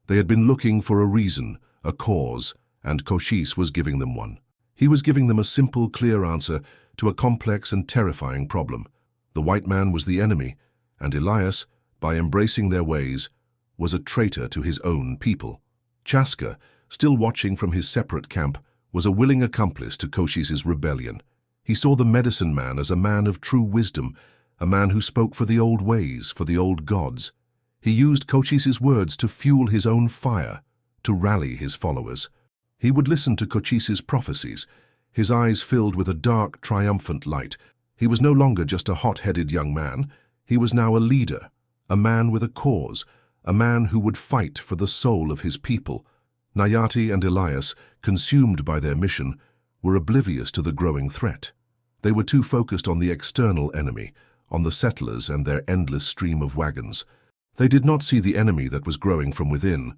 They had been looking for a reason, a cause, and Cochise was giving them one. He was giving them a simple, clear answer to a complex and terrifying problem. The white man was the enemy, and Elias, by embracing their ways, was a traitor to his own people. Chaska, still watching from his separate camp, was a willing accomplice to Cochise's rebellion. He saw the medicine man as a man of true wisdom, a man who spoke for the old ways, for the old gods. He used Cochise's words to fuel his own fire, to rally his followers. He would listen to Cochise's prophecies, his eyes filled with a dark, triumphant light. He was no longer just a hot-headed young man. He was now a leader, a man with a cause, a man who would fight for the soul of his people. Nayati and Elias, consumed by their mission, were oblivious to the growing threat. They were too focused on the external enemy, on the settlers and their endless stream of wagons. They did not see the enemy that was growing from within,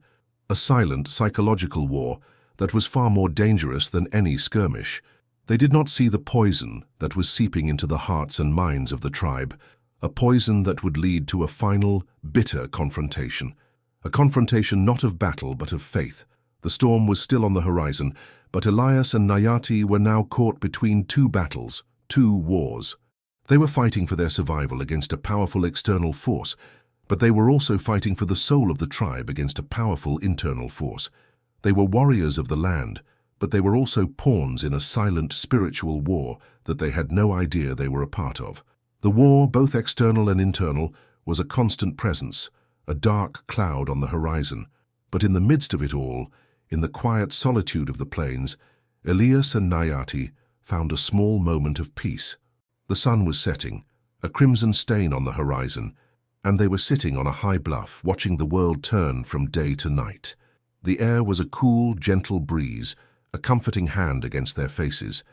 a silent, psychological war that was far more dangerous than any skirmish. They did not see the poison that was seeping into the hearts and minds of the tribe, a poison that would lead to a final, bitter confrontation. A confrontation not of battle but of faith. The storm was still on the horizon, but Elias and Nayati were now caught between two battles, two wars. They were fighting for their survival against a powerful external force, but they were also fighting for the soul of the tribe against a powerful internal force. They were warriors of the land, but they were also pawns in a silent spiritual war that they had no idea they were a part of. The war, both external and internal, was a constant presence, a dark cloud on the horizon. But in the midst of it all, in the quiet solitude of the plains, Elias and Nayati found a small moment of peace. The sun was setting, a crimson stain on the horizon, and they were sitting on a high bluff, watching the world turn from day to night. The air was a cool, gentle breeze, a comforting hand against their faces.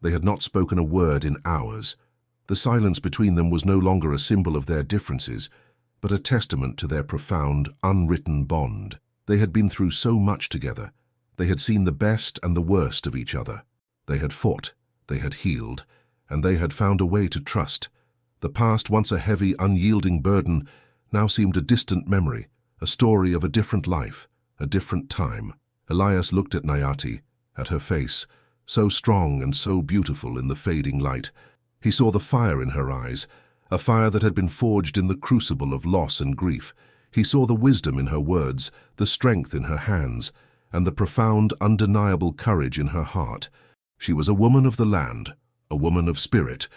They had not spoken a word in hours. The silence between them was no longer a symbol of their differences, but a testament to their profound, unwritten bond. They had been through so much together. They had seen the best and the worst of each other. They had fought, they had healed, and they had found a way to trust. The past, once a heavy, unyielding burden, now seemed a distant memory, a story of a different life, a different time. Elias looked at Nayati, at her face, so strong and so beautiful in the fading light. He saw the fire in her eyes, a fire that had been forged in the crucible of loss and grief. He saw the wisdom in her words, the strength in her hands, and the profound, undeniable courage in her heart. She was a woman of the land, a woman of spirit,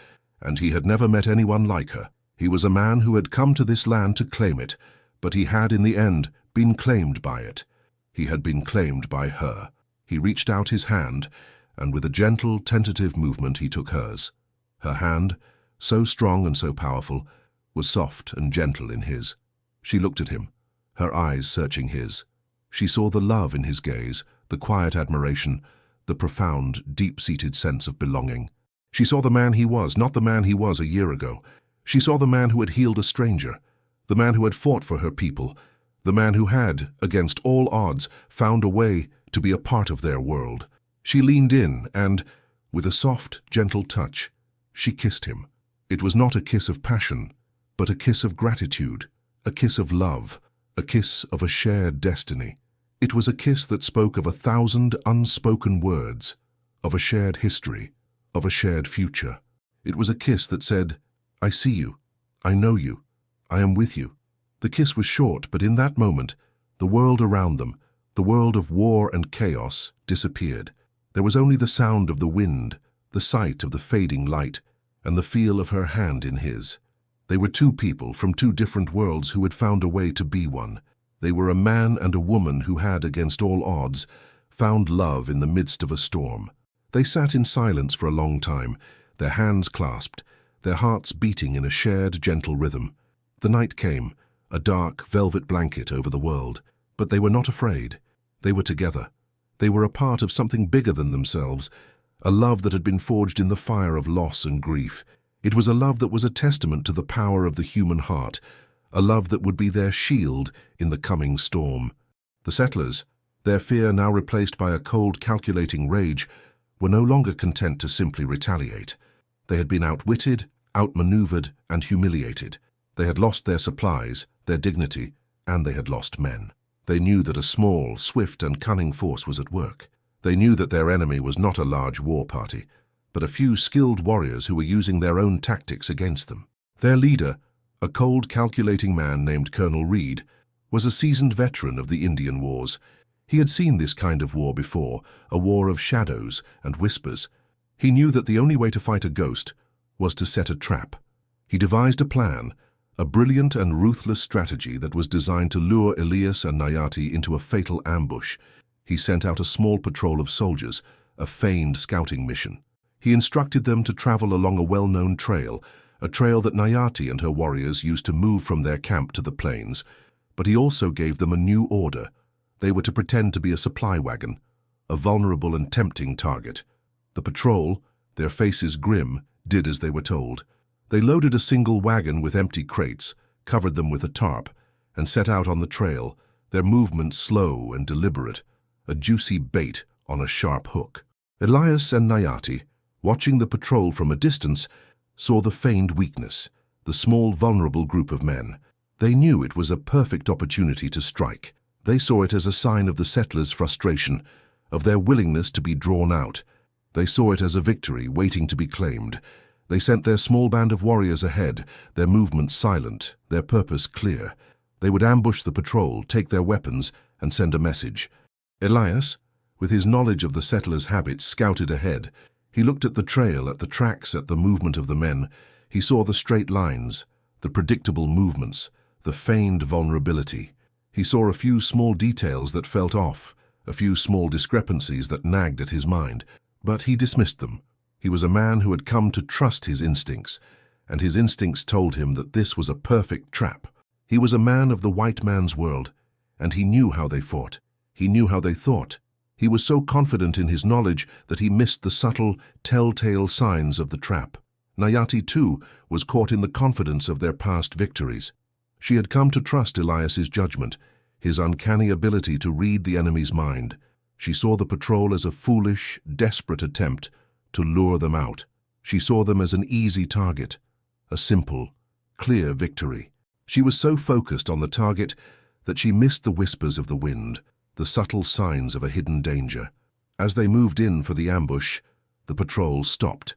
and he had never met anyone like her. He was a man who had come to this land to claim it, but he had in the end been claimed by it. He had been claimed by her. He reached out his hand, and with a gentle, tentative movement he took hers. Her hand, so strong and so powerful, was soft and gentle in his. She looked at him, her eyes searching his. She saw the love in his gaze, the quiet admiration, the profound, deep-seated sense of belonging. She saw the man he was, not the man he was a year ago. She saw the man who had healed a stranger, the man who had fought for her people, the man who had, against all odds, found a way to be a part of their world. She leaned in and, with a soft, gentle touch, she kissed him. It was not a kiss of passion, but a kiss of gratitude, a kiss of love, a kiss of a shared destiny. It was a kiss that spoke of 1,000 unspoken words, of a shared history, of a shared future. It was a kiss that said, "I see you, I know you, I am with you." The kiss was short, but in that moment, the world around them, the world of war and chaos, disappeared. There was only the sound of the wind, the sight of the fading light, and the feel of her hand in his. They were two people from two different worlds who had found a way to be one. They were a man and a woman who had, against all odds, found love in the midst of a storm. They sat in silence for a long time, their hands clasped, their hearts beating in a shared, gentle rhythm. The night came, a dark, velvet blanket over the world, but they were not afraid. They were together. They were a part of something bigger than themselves, a love that had been forged in the fire of loss and grief. It was a love that was a testament to the power of the human heart, a love that would be their shield in the coming storm. The settlers, their fear now replaced by a cold, calculating rage, were no longer content to simply retaliate. They had been outwitted, outmaneuvered, and humiliated. They had lost their supplies, their dignity, and they had lost men. They knew that a small, swift, and cunning force was at work. They knew that their enemy was not a large war party, but a few skilled warriors who were using their own tactics against them. Their leader, a cold, calculating man named Colonel Reed, was a seasoned veteran of the Indian Wars. He had seen this kind of war before, a war of shadows and whispers. He knew that the only way to fight a ghost was to set a trap. He devised a plan, a brilliant and ruthless strategy that was designed to lure Elias and Nayati into a fatal ambush. He sent out a small patrol of soldiers, a feigned scouting mission. He instructed them to travel along a well-known trail, a trail that Nayati and her warriors used to move from their camp to the plains. But he also gave them a new order. They were to pretend to be a supply wagon, a vulnerable and tempting target. The patrol, their faces grim, did as they were told. They loaded a single wagon with empty crates, covered them with a tarp, and set out on the trail, their movements slow and deliberate, a juicy bait on a sharp hook. Elias and Nayati, watching the patrol from a distance, saw the feigned weakness, the small vulnerable group of men. They knew it was a perfect opportunity to strike. They saw it as a sign of the settlers' frustration, of their willingness to be drawn out. They saw it as a victory waiting to be claimed. They sent their small band of warriors ahead, their movements silent, their purpose clear. They would ambush the patrol, take their weapons, and send a message. Elias, with his knowledge of the settlers' habits, scouted ahead. He looked at the trail, at the tracks, at the movement of the men. He saw the straight lines, the predictable movements, the feigned vulnerability. He saw a few small details that felt off, a few small discrepancies that nagged at his mind, but he dismissed them. He was a man who had come to trust his instincts, and his instincts told him that this was a perfect trap. He was a man of the white man's world, and he knew how they fought. He knew how they thought. He was so confident in his knowledge that he missed the subtle, telltale signs of the trap. Nayati, too, was caught in the confidence of their past victories. She had come to trust Elias's judgment, his uncanny ability to read the enemy's mind. She saw the patrol as a foolish, desperate attempt to lure them out. She saw them as an easy target, a simple, clear victory. She was so focused on the target that she missed the whispers of the wind, the subtle signs of a hidden danger. As they moved in for the ambush, the patrol stopped.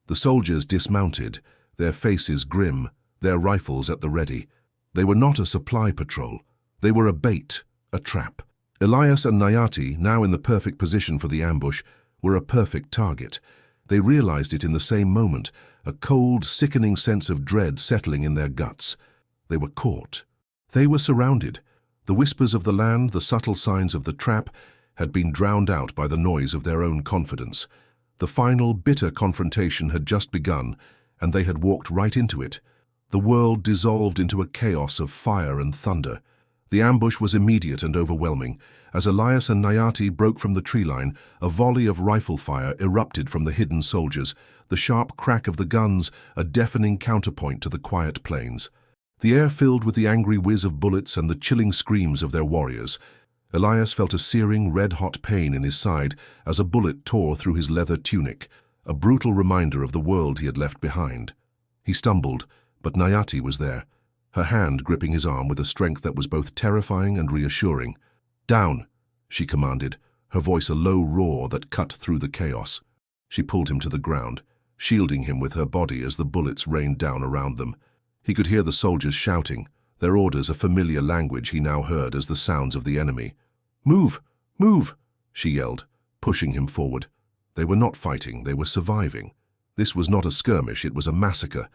The soldiers dismounted, their faces grim, their rifles at the ready. They were not a supply patrol. They were a bait, a trap. Elias and Nayati, now in the perfect position for the ambush, were a perfect target. They realized it in the same moment, a cold, sickening sense of dread settling in their guts. They were caught. They were surrounded. The whispers of the land, the subtle signs of the trap, had been drowned out by the noise of their own confidence. The final, bitter confrontation had just begun, and they had walked right into it. The world dissolved into a chaos of fire and thunder. The ambush was immediate and overwhelming. As Elias and Nayati broke from the tree line, a volley of rifle fire erupted from the hidden soldiers, the sharp crack of the guns a deafening counterpoint to the quiet plains. The air filled with the angry whiz of bullets and the chilling screams of their warriors. Elias felt a searing, red-hot pain in his side as a bullet tore through his leather tunic, a brutal reminder of the world he had left behind. He stumbled, but Nayati was there, her hand gripping his arm with a strength that was both terrifying and reassuring. "Down," she commanded, her voice a low roar that cut through the chaos. She pulled him to the ground, shielding him with her body as the bullets rained down around them. He could hear the soldiers shouting, their orders a familiar language he now heard as the sounds of the enemy. "Move! Move!" she yelled, pushing him forward. They were not fighting, they were surviving. This was not a skirmish, it was a massacre.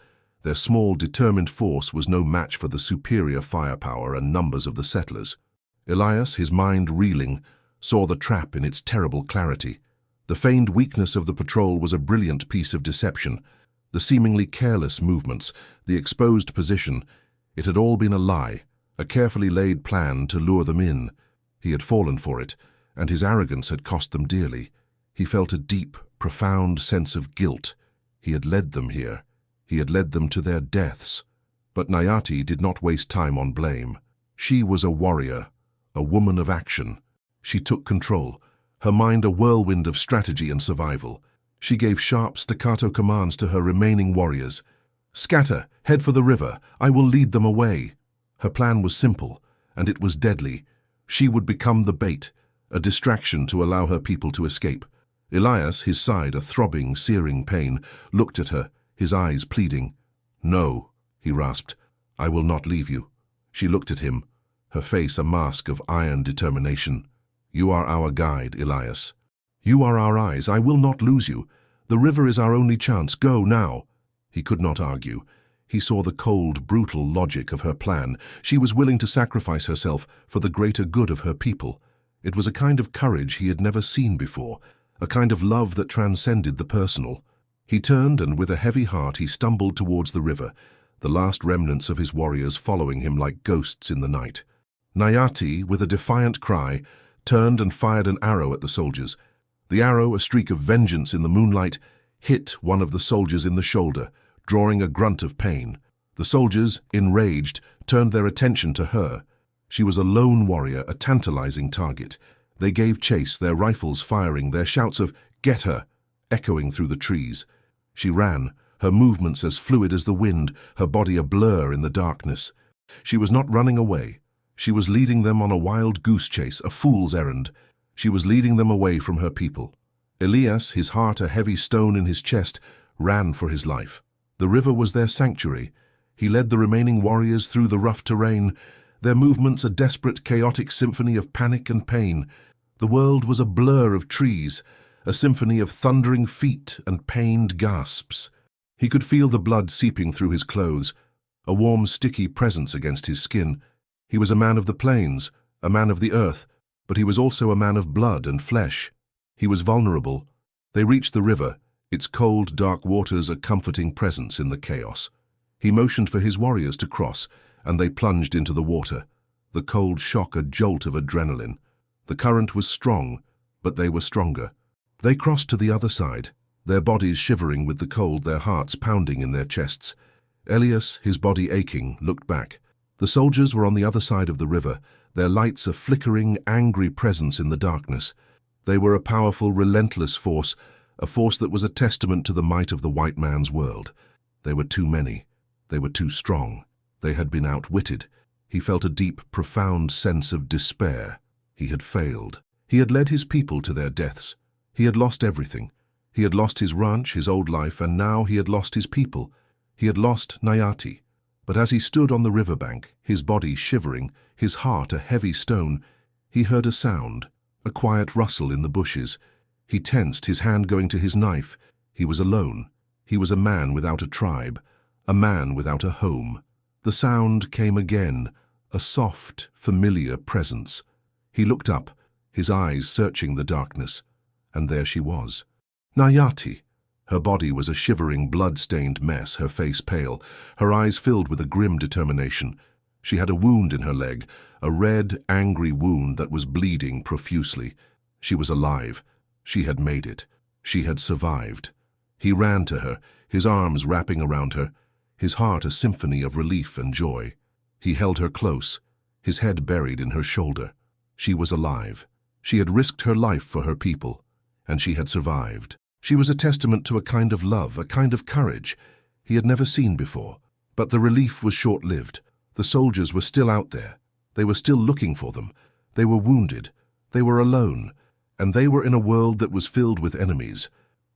Their small, determined force was no match for the superior firepower and numbers of the settlers. Elias, his mind reeling, saw the trap in its terrible clarity. The feigned weakness of the patrol was a brilliant piece of deception. The seemingly careless movements, the exposed position, it had all been a lie, a carefully laid plan to lure them in. He had fallen for it, and his arrogance had cost them dearly. He felt a deep, profound sense of guilt. He had led them here. He had led them to their deaths. But Nayati did not waste time on blame. She was a warrior, a woman of action. She took control, her mind a whirlwind of strategy and survival. She gave sharp, staccato commands to her remaining warriors. "Scatter, head for the river, I will lead them away." Her plan was simple, and it was deadly. She would become the bait, a distraction to allow her people to escape. Elias, his side a throbbing, searing pain, looked at her, his eyes pleading. "No," he rasped, "I will not leave you." She looked at him, her face a mask of iron determination. "You are our guide, Elias. You are our eyes. I will not lose you. The river is our only chance. Go now." He could not argue. He saw the cold, brutal logic of her plan. She was willing to sacrifice herself for the greater good of her people. It was a kind of courage he had never seen before, a kind of love that transcended the personal. He turned, and with a heavy heart he stumbled towards the river, the last remnants of his warriors following him like ghosts in the night. Nayati, with a defiant cry, turned and fired an arrow at the soldiers. The arrow, a streak of vengeance in the moonlight, hit one of the soldiers in the shoulder, drawing a grunt of pain. The soldiers, enraged, turned their attention to her. She was a lone warrior, a tantalizing target. They gave chase, their rifles firing, their shouts of "Get her!" echoing through the trees. She ran, her movements as fluid as the wind, her body a blur in the darkness. She was not running away. She was leading them on a wild goose chase, a fool's errand. She was leading them away from her people. Elias, his heart a heavy stone in his chest, ran for his life. The river was their sanctuary. He led the remaining warriors through the rough terrain, their movements a desperate, chaotic symphony of panic and pain. The world was a blur of trees, a symphony of thundering feet and pained gasps. He could feel the blood seeping through his clothes, a warm, sticky presence against his skin. He was a man of the plains, a man of the earth, but he was also a man of blood and flesh. He was vulnerable. They reached the river, its cold, dark waters a comforting presence in the chaos. He motioned for his warriors to cross, and they plunged into the water, the cold shock a jolt of adrenaline. The current was strong, but they were stronger. They crossed to the other side, their bodies shivering with the cold, their hearts pounding in their chests. Elias, his body aching, looked back. The soldiers were on the other side of the river, their lights a flickering, angry presence in the darkness. They were a powerful, relentless force, a force that was a testament to the might of the white man's world. They were too many. They were too strong. They had been outwitted. He felt a deep, profound sense of despair. He had failed. He had led his people to their deaths. He had lost everything. He had lost his ranch, his old life, and now he had lost his people. He had lost Nayati. But as he stood on the riverbank, his body shivering, his heart a heavy stone, he heard a sound, a quiet rustle in the bushes. He tensed, his hand going to his knife. He was alone. He was a man without a tribe, a man without a home. The sound came again, a soft, familiar presence. He looked up, his eyes searching the darkness, and there she was. Nayati! Her body was a shivering, blood-stained mess, her face pale, her eyes filled with a grim determination. She had a wound in her leg, a red, angry wound that was bleeding profusely. She was alive. She had made it. She had survived. He ran to her, his arms wrapping around her, his heart a symphony of relief and joy. He held her close, his head buried in her shoulder. She was alive. She had risked her life for her people, and she had survived. She was a testament to a kind of love, a kind of courage he had never seen before. But the relief was short-lived. The soldiers were still out there. They were still looking for them. They were wounded. They were alone. And they were in a world that was filled with enemies.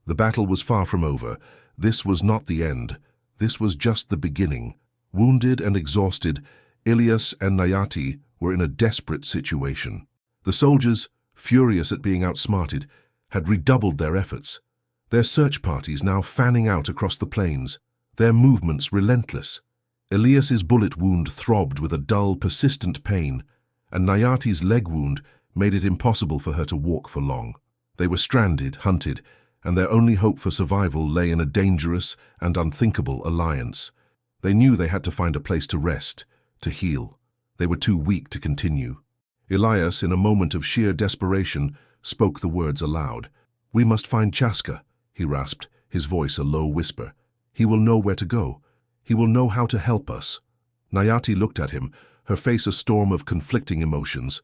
The battle was far from over. This was not the end. This was just the beginning. Wounded and exhausted, Elias and Nayati were in a desperate situation. The soldiers, furious at being outsmarted, had redoubled their efforts. Their search parties now fanning out across the plains, their movements relentless. Elias's bullet wound throbbed with a dull, persistent pain, and Nayati's leg wound made it impossible for her to walk for long. They were stranded, hunted, and their only hope for survival lay in a dangerous and unthinkable alliance. They knew they had to find a place to rest, to heal. They were too weak to continue. Elias, in a moment of sheer desperation, spoke the words aloud. "We must find Chaska," he rasped, his voice a low whisper. "He will know where to go. He will know how to help us." Nayati looked at him, her face a storm of conflicting emotions.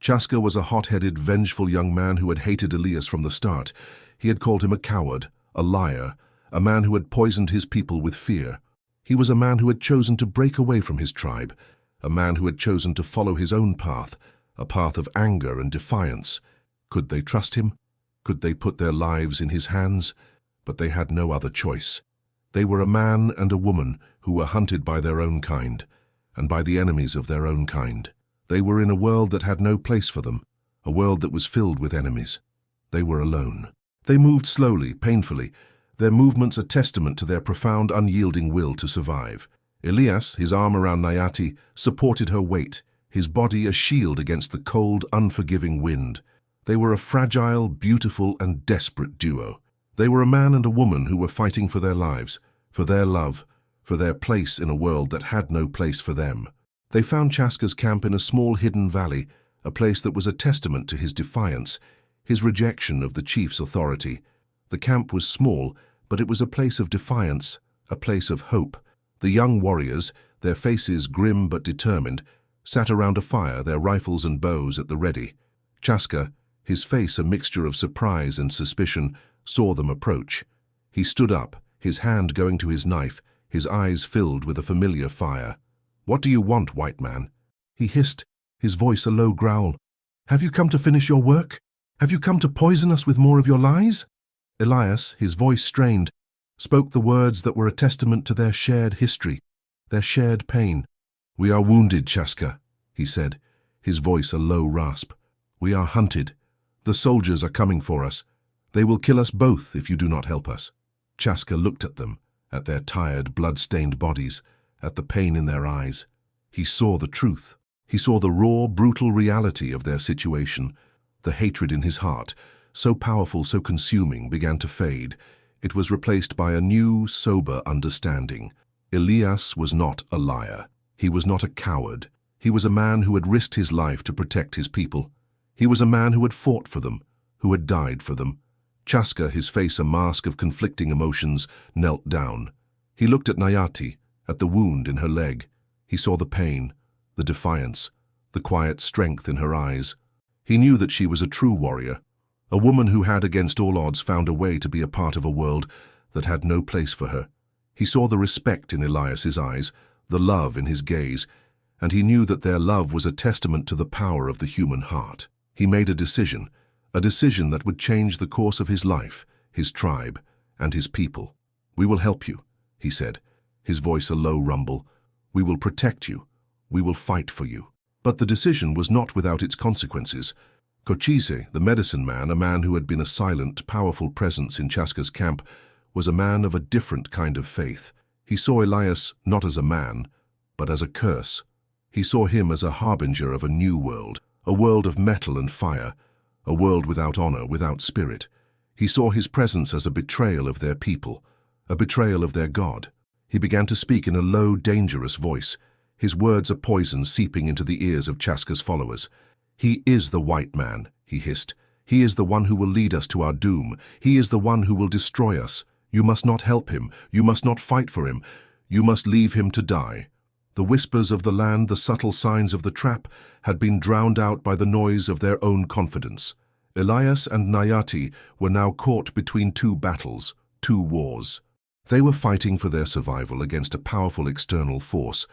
Chaska was a hot-headed, vengeful young man who had hated Elias from the start. He had called him a coward, a liar, a man who had poisoned his people with fear. He was a man who had chosen to break away from his tribe, a man who had chosen to follow his own path, a path of anger and defiance. Could they trust him? Could they put their lives in his hands? But they had no other choice. They were a man and a woman who were hunted by their own kind, and by the enemies of their own kind. They were in a world that had no place for them, a world that was filled with enemies. They were alone. They moved slowly, painfully, their movements a testament to their profound, unyielding will to survive. Elias, his arm around Nayati, supported her weight, his body a shield against the cold, unforgiving wind. They were a fragile, beautiful, and desperate duo. They were a man and a woman who were fighting for their lives, for their love, for their place in a world that had no place for them. They found Chaska's camp in a small hidden valley, a place that was a testament to his defiance, his rejection of the chief's authority. The camp was small, but it was a place of defiance, a place of hope. The young warriors, their faces grim but determined, sat around a fire, their rifles and bows at the ready. Chaska, his face a mixture of surprise and suspicion, saw them approach. He stood up, his hand going to his knife, his eyes filled with a familiar fire. "What do you want, white man?" he hissed, his voice a low growl. "Have you come to finish your work? Have you come to poison us with more of your lies?" Elias, his voice strained, spoke the words that were a testament to their shared history, their shared pain. "We are wounded, Chaska," he said, his voice a low rasp. "We are hunted. The soldiers are coming for us. They will kill us both if you do not help us." Chaska looked at them, at their tired, blood-stained bodies, at the pain in their eyes. He saw the truth. He saw the raw, brutal reality of their situation. The hatred in his heart, so powerful, so consuming, began to fade. It was replaced by a new, sober understanding. Elias was not a liar. He was not a coward. He was a man who had risked his life to protect his people. He was a man who had fought for them, who had died for them. Chaska, his face a mask of conflicting emotions, knelt down. He looked at Nayati, at the wound in her leg. He saw the pain, the defiance, the quiet strength in her eyes. He knew that she was a true warrior, a woman who had, against all odds, found a way to be a part of a world that had no place for her. He saw the respect in Elias's eyes, the love in his gaze, and he knew that their love was a testament to the power of the human heart. He made a decision that would change the course of his life, his tribe, and his people. "We will help you," he said, his voice a low rumble. "We will protect you. We will fight for you." But the decision was not without its consequences. Cochise, the medicine man, a man who had been a silent, powerful presence in Chaska's camp, was a man of a different kind of faith. He saw Elias not as a man, but as a curse. He saw him as a harbinger of a new world, a world of metal and fire, a world without honor, without spirit. He saw his presence as a betrayal of their people, a betrayal of their God. He began to speak in a low, dangerous voice, his words a poison seeping into the ears of Chaska's followers. "He is the white man," he hissed. "He is the one who will lead us to our doom. He is the one who will destroy us. You must not help him. You must not fight for him. You must leave him to die." The whispers of the land, the subtle signs of the trap, had been drowned out by the noise of their own confidence. Elias and Nayati were now caught between two battles, two wars. They were fighting for their survival against a powerful external force,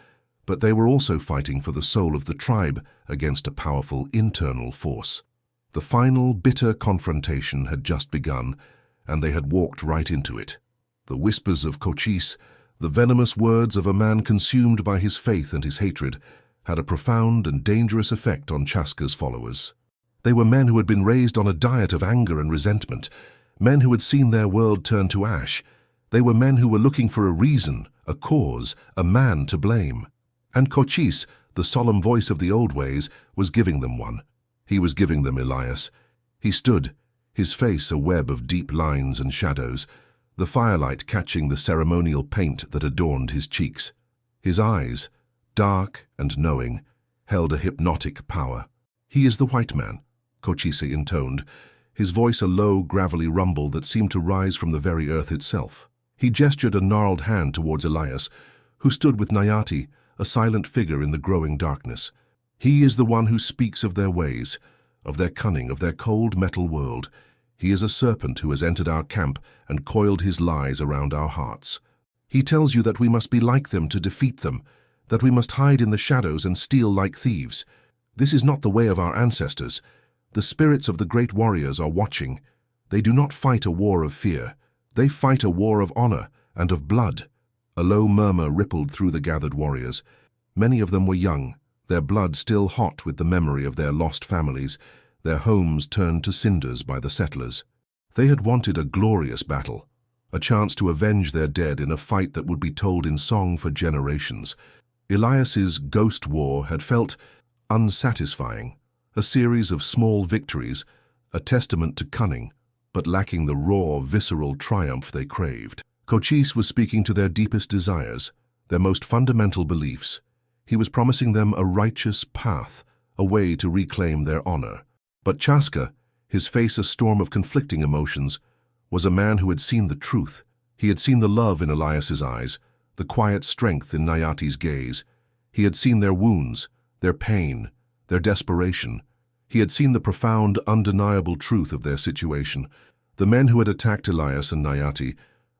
but they were also fighting for the soul of the tribe against a powerful internal force. The final, bitter confrontation had just begun, and they had walked right into it. The whispers of Cochise, the venomous words of a man consumed by his faith and his hatred, had a profound and dangerous effect on Chaska's followers. They were men who had been raised on a diet of anger and resentment, men who had seen their world turn to ash. They were men who were looking for a reason, a cause, a man to blame. And Cochise, the solemn voice of the old ways, was giving them one. He was giving them Elias. He stood, his face a web of deep lines and shadows, the firelight catching the ceremonial paint that adorned his cheeks. His eyes, dark and knowing, held a hypnotic power. "He is the white man," Cochise intoned, his voice a low, gravelly rumble that seemed to rise from the very earth itself. He gestured a gnarled hand towards Elias, who stood with Nayati, a silent figure in the growing darkness. "He is the one who speaks of their ways, of their cunning, of their cold metal world. He is a serpent who has entered our camp and coiled his lies around our hearts. He tells you that we must be like them to defeat them, that we must hide in the shadows and steal like thieves. This is not the way of our ancestors. The spirits of the great warriors are watching. They do not fight a war of fear. They fight a war of honor and of blood." A low murmur rippled through the gathered warriors. Many of them were young, their blood still hot with the memory of their lost families, their homes turned to cinders by the settlers. They had wanted a glorious battle, a chance to avenge their dead in a fight that would be told in song for generations. Elias's ghost war had felt unsatisfying, a series of small victories, a testament to cunning, but lacking the raw, visceral triumph they craved. Cochise was speaking to their deepest desires, their most fundamental beliefs. He was promising them a righteous path, a way to reclaim their honor. But Chaska, his face a storm of conflicting emotions, was a man who had seen the truth. He had seen the love in Elias's eyes, the quiet strength in Nayati's gaze. He had seen their wounds, their pain, their desperation. He had seen the profound, undeniable truth of their situation. The men who had attacked Elias and Nayati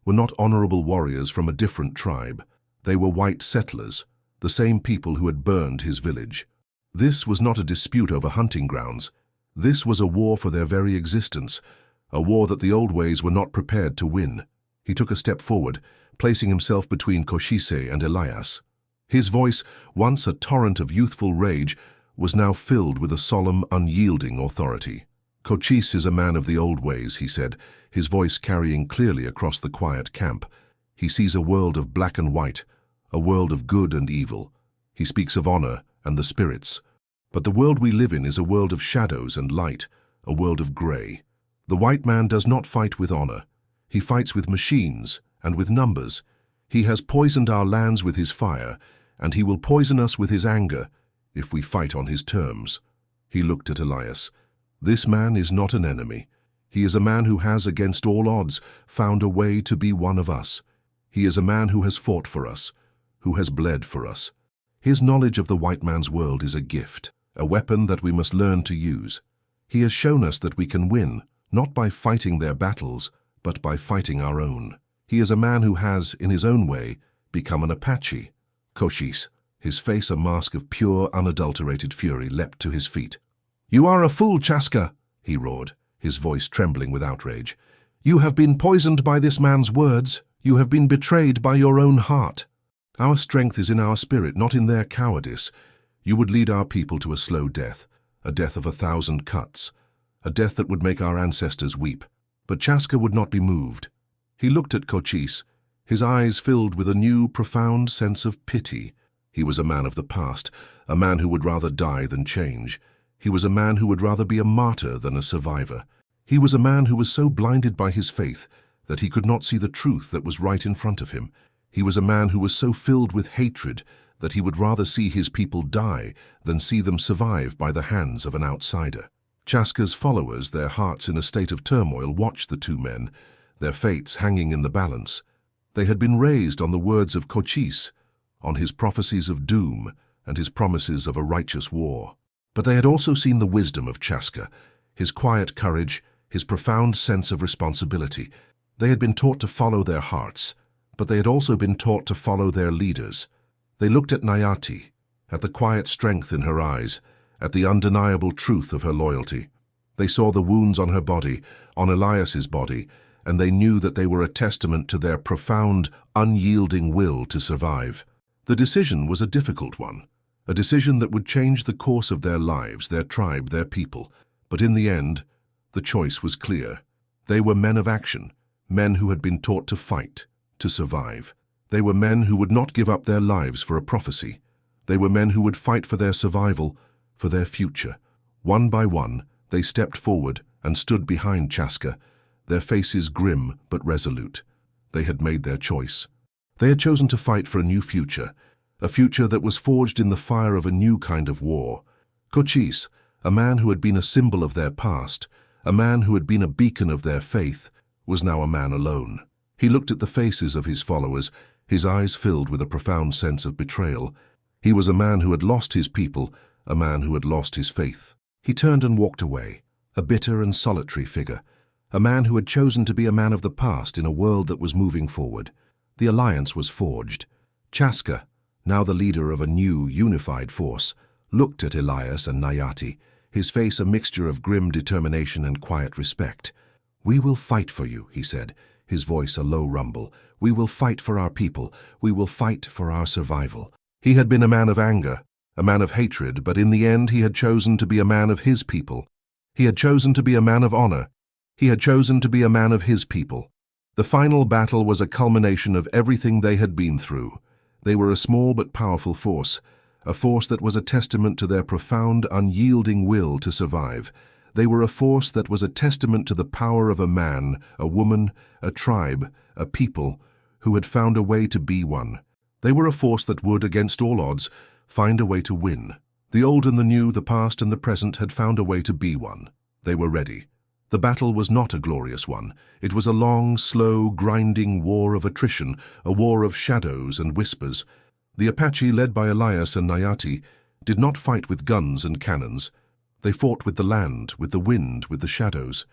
were not honorable warriors from a different tribe. They were white settlers, the same people who had burned his village. This was not a dispute over hunting grounds. This was a war for their very existence, a war that the old ways were not prepared to win. He took a step forward, placing himself between Cochise and Elias. His voice, once a torrent of youthful rage, was now filled with a solemn, unyielding authority. "Cochise is a man of the old ways," he said, his voice carrying clearly across the quiet camp. "He sees a world of black and white, a world of good and evil. He speaks of honor and the spirits. But the world we live in is a world of shadows and light, a world of gray. The white man does not fight with honor. He fights with machines and with numbers. He has poisoned our lands with his fire, and he will poison us with his anger if we fight on his terms." He looked at Elias. "This man is not an enemy. He is a man who has, against all odds, found a way to be one of us. He is a man who has fought for us, who has bled for us. His knowledge of the white man's world is a gift, a weapon that we must learn to use. He has shown us that we can win, not by fighting their battles, but by fighting our own. He is a man who has, in his own way, become an Apache." Cochise, his face a mask of pure, unadulterated fury, leapt to his feet. "You are a fool, Chaska," he roared, his voice trembling with outrage. "You have been poisoned by this man's words. You have been betrayed by your own heart. Our strength is in our spirit, not in their cowardice. You would lead our people to a slow death, a death of 1,000 cuts, a death that would make our ancestors weep." But Chaska would not be moved. He looked at Cochise, his eyes filled with a new, profound sense of pity. He was a man of the past, a man who would rather die than change. He was a man who would rather be a martyr than a survivor. He was a man who was so blinded by his faith that he could not see the truth that was right in front of him. He was a man who was so filled with hatred that he would rather see his people die than see them survive by the hands of an outsider. Chaska's followers, their hearts in a state of turmoil, watched the two men, their fates hanging in the balance. They had been raised on the words of Cochise, on his prophecies of doom and his promises of a righteous war. But they had also seen the wisdom of Chaska, his quiet courage, his profound sense of responsibility. They had been taught to follow their hearts, but they had also been taught to follow their leaders. They looked at Nayati, at the quiet strength in her eyes, at the undeniable truth of her loyalty. They saw the wounds on her body, on Elias's body, and they knew that they were a testament to their profound, unyielding will to survive. The decision was a difficult one, a decision that would change the course of their lives, their tribe, their people. But in the end, the choice was clear. They were men of action, men who had been taught to fight, to survive. They were men who would not give up their lives for a prophecy. They were men who would fight for their survival, for their future. One by one, they stepped forward and stood behind Chaska, their faces grim but resolute. They had made their choice. They had chosen to fight for a new future, a future that was forged in the fire of a new kind of war. Cochise, a man who had been a symbol of their past, a man who had been a beacon of their faith, was now a man alone. He looked at the faces of his followers, his eyes filled with a profound sense of betrayal. He was a man who had lost his people, a man who had lost his faith. He turned and walked away, a bitter and solitary figure, a man who had chosen to be a man of the past in a world that was moving forward. The alliance was forged. Chaska, now the leader of a new, unified force, looked at Elias and Nayati, his face a mixture of grim determination and quiet respect. "We will fight for you," he said, his voice a low rumble. "We will fight for our people. We will fight for our survival." He had been a man of anger, a man of hatred, but in the end he had chosen to be a man of his people. He had chosen to be a man of honor. He had chosen to be a man of his people. The final battle was a culmination of everything they had been through. They were a small but powerful force, a force that was a testament to their profound, unyielding will to survive. They were a force that was a testament to the power of a man, a woman, a tribe, a people, who had found a way to be one. They were a force that would, against all odds, find a way to win. The old and the new, the past and the present had found a way to be one. They were ready. The battle was not a glorious one. It was a long, slow, grinding war of attrition, a war of shadows and whispers. The Apache, led by Elias and Nayati, did not fight with guns and cannons. They fought with the land, with the wind, with the shadows.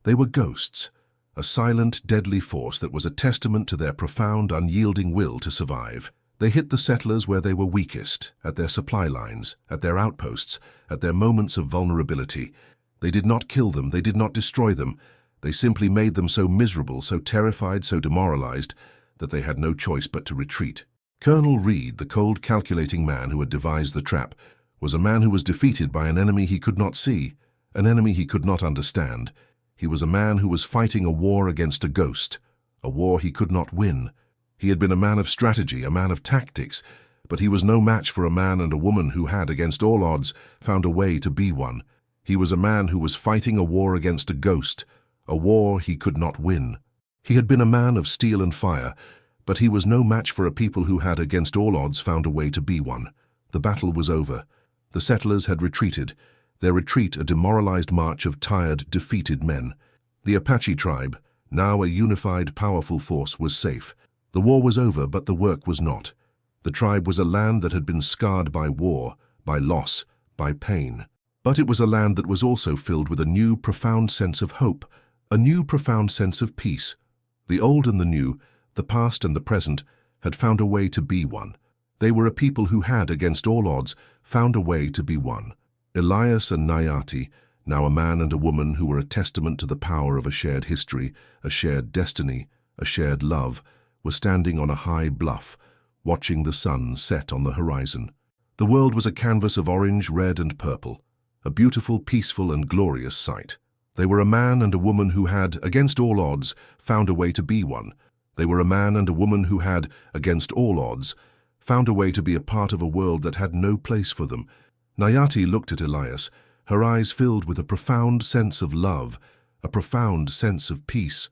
They were ghosts, a silent, deadly force that was a testament to their profound, unyielding will to survive. They hit the settlers where they were weakest, at their supply lines, at their outposts, at their moments of vulnerability. They did not kill them, they did not destroy them. They simply made them so miserable, so terrified, so demoralized, that they had no choice but to retreat. Colonel Reed, the cold, calculating man who had devised the trap, was a man who was defeated by an enemy he could not see, an enemy he could not understand. He was a man who was fighting a war against a ghost, a war he could not win. He had been a man of strategy, a man of tactics, but he was no match for a man and a woman who had, against all odds, found a way to be one. He was a man who was fighting a war against a ghost, a war he could not win. He had been a man of steel and fire, but he was no match for a people who had, against all odds, found a way to be one. The battle was over. The settlers had retreated, their retreat a demoralized march of tired, defeated men. The Apache tribe, now a unified, powerful force, was safe. The war was over, but the work was not. The tribe was a land that had been scarred by war, by loss, by pain. But it was a land that was also filled with a new, profound sense of hope, a new, profound sense of peace. The old and the new, the past and the present, had found a way to be one. They were a people who had, against all odds, found a way to be one. Elias and Nayati, now a man and a woman who were a testament to the power of a shared history, a shared destiny, a shared love, were standing on a high bluff, watching the sun set on the horizon. The world was a canvas of orange, red, and purple, a beautiful, peaceful, and glorious sight. They were a man and a woman who had, against all odds, found a way to be one. They were a man and a woman who had, against all odds, found a way to be a part of a world that had no place for them. Nayati looked at Elias, her eyes filled with a profound sense of love, a profound sense of peace.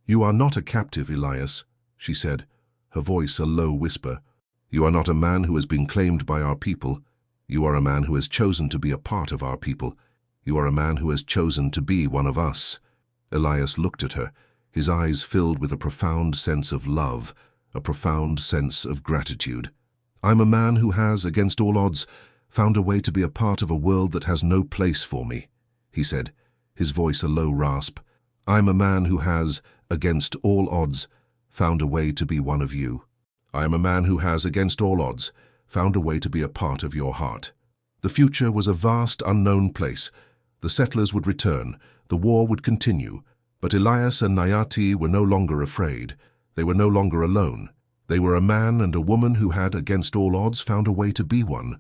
"You are not a captive, Elias," she said, her voice a low whisper. "You are not a man who has been claimed by our people. You are a man who has chosen to be a part of our people. You are a man who has chosen to be one of us." Elias looked at her, his eyes filled with a profound sense of love, a profound sense of gratitude. "I'm a man who has, against all odds, found a way to be a part of a world that has no place for me," he said, his voice a low rasp. "I'm a man who has, against all odds, found a way to be one of you. I am a man who has, against all odds, found a way to be a part of your heart." The future was a vast, unknown place. The settlers would return, the war would continue, but Elias and Nayati were no longer afraid. They were no longer alone. They were a man and a woman who had, against all odds, found a way to be one.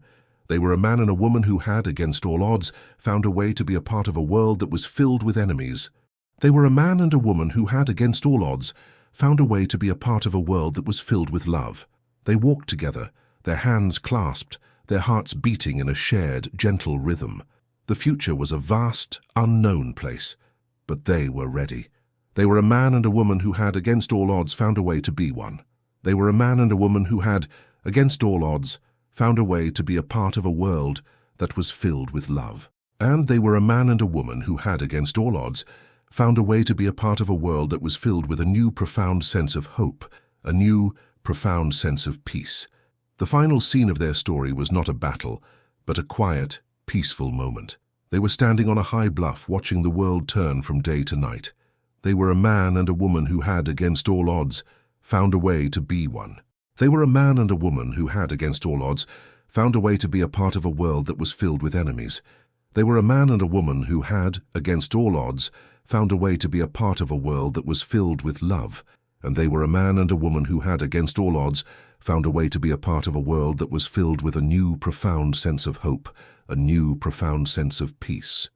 They were a man and a woman who had, against all odds, found a way to be a part of a world that was filled with enemies. They were a man and a woman who had, against all odds, found a way to be a part of a world that was filled with love. They walked together, their hands clasped, their hearts beating in a shared, gentle rhythm. The future was a vast, unknown place, but they were ready. They were a man and a woman who had, against all odds, found a way to be one. They were a man and a woman who had, against all odds, found a way to be a part of a world that was filled with love. And they were a man and a woman who had, against all odds, found a way to be a part of a world that was filled with a new profound sense of hope, a new profound sense of peace. The final scene of their story was not a battle, but a quiet, peaceful moment. They were standing on a high bluff watching the world turn from day to night. They were a man and a woman who had, against all odds, found a way to be one. They were a man and a woman who had, against all odds, found a way to be a part of a world that was filled with enemies. They were a man and a woman who had, against all odds, found a way to be a part of a world that was filled with love. And they were a man and a woman who had, against all odds, found a way to be a part of a world that was filled with a new profound sense of hope, a new profound sense of peace.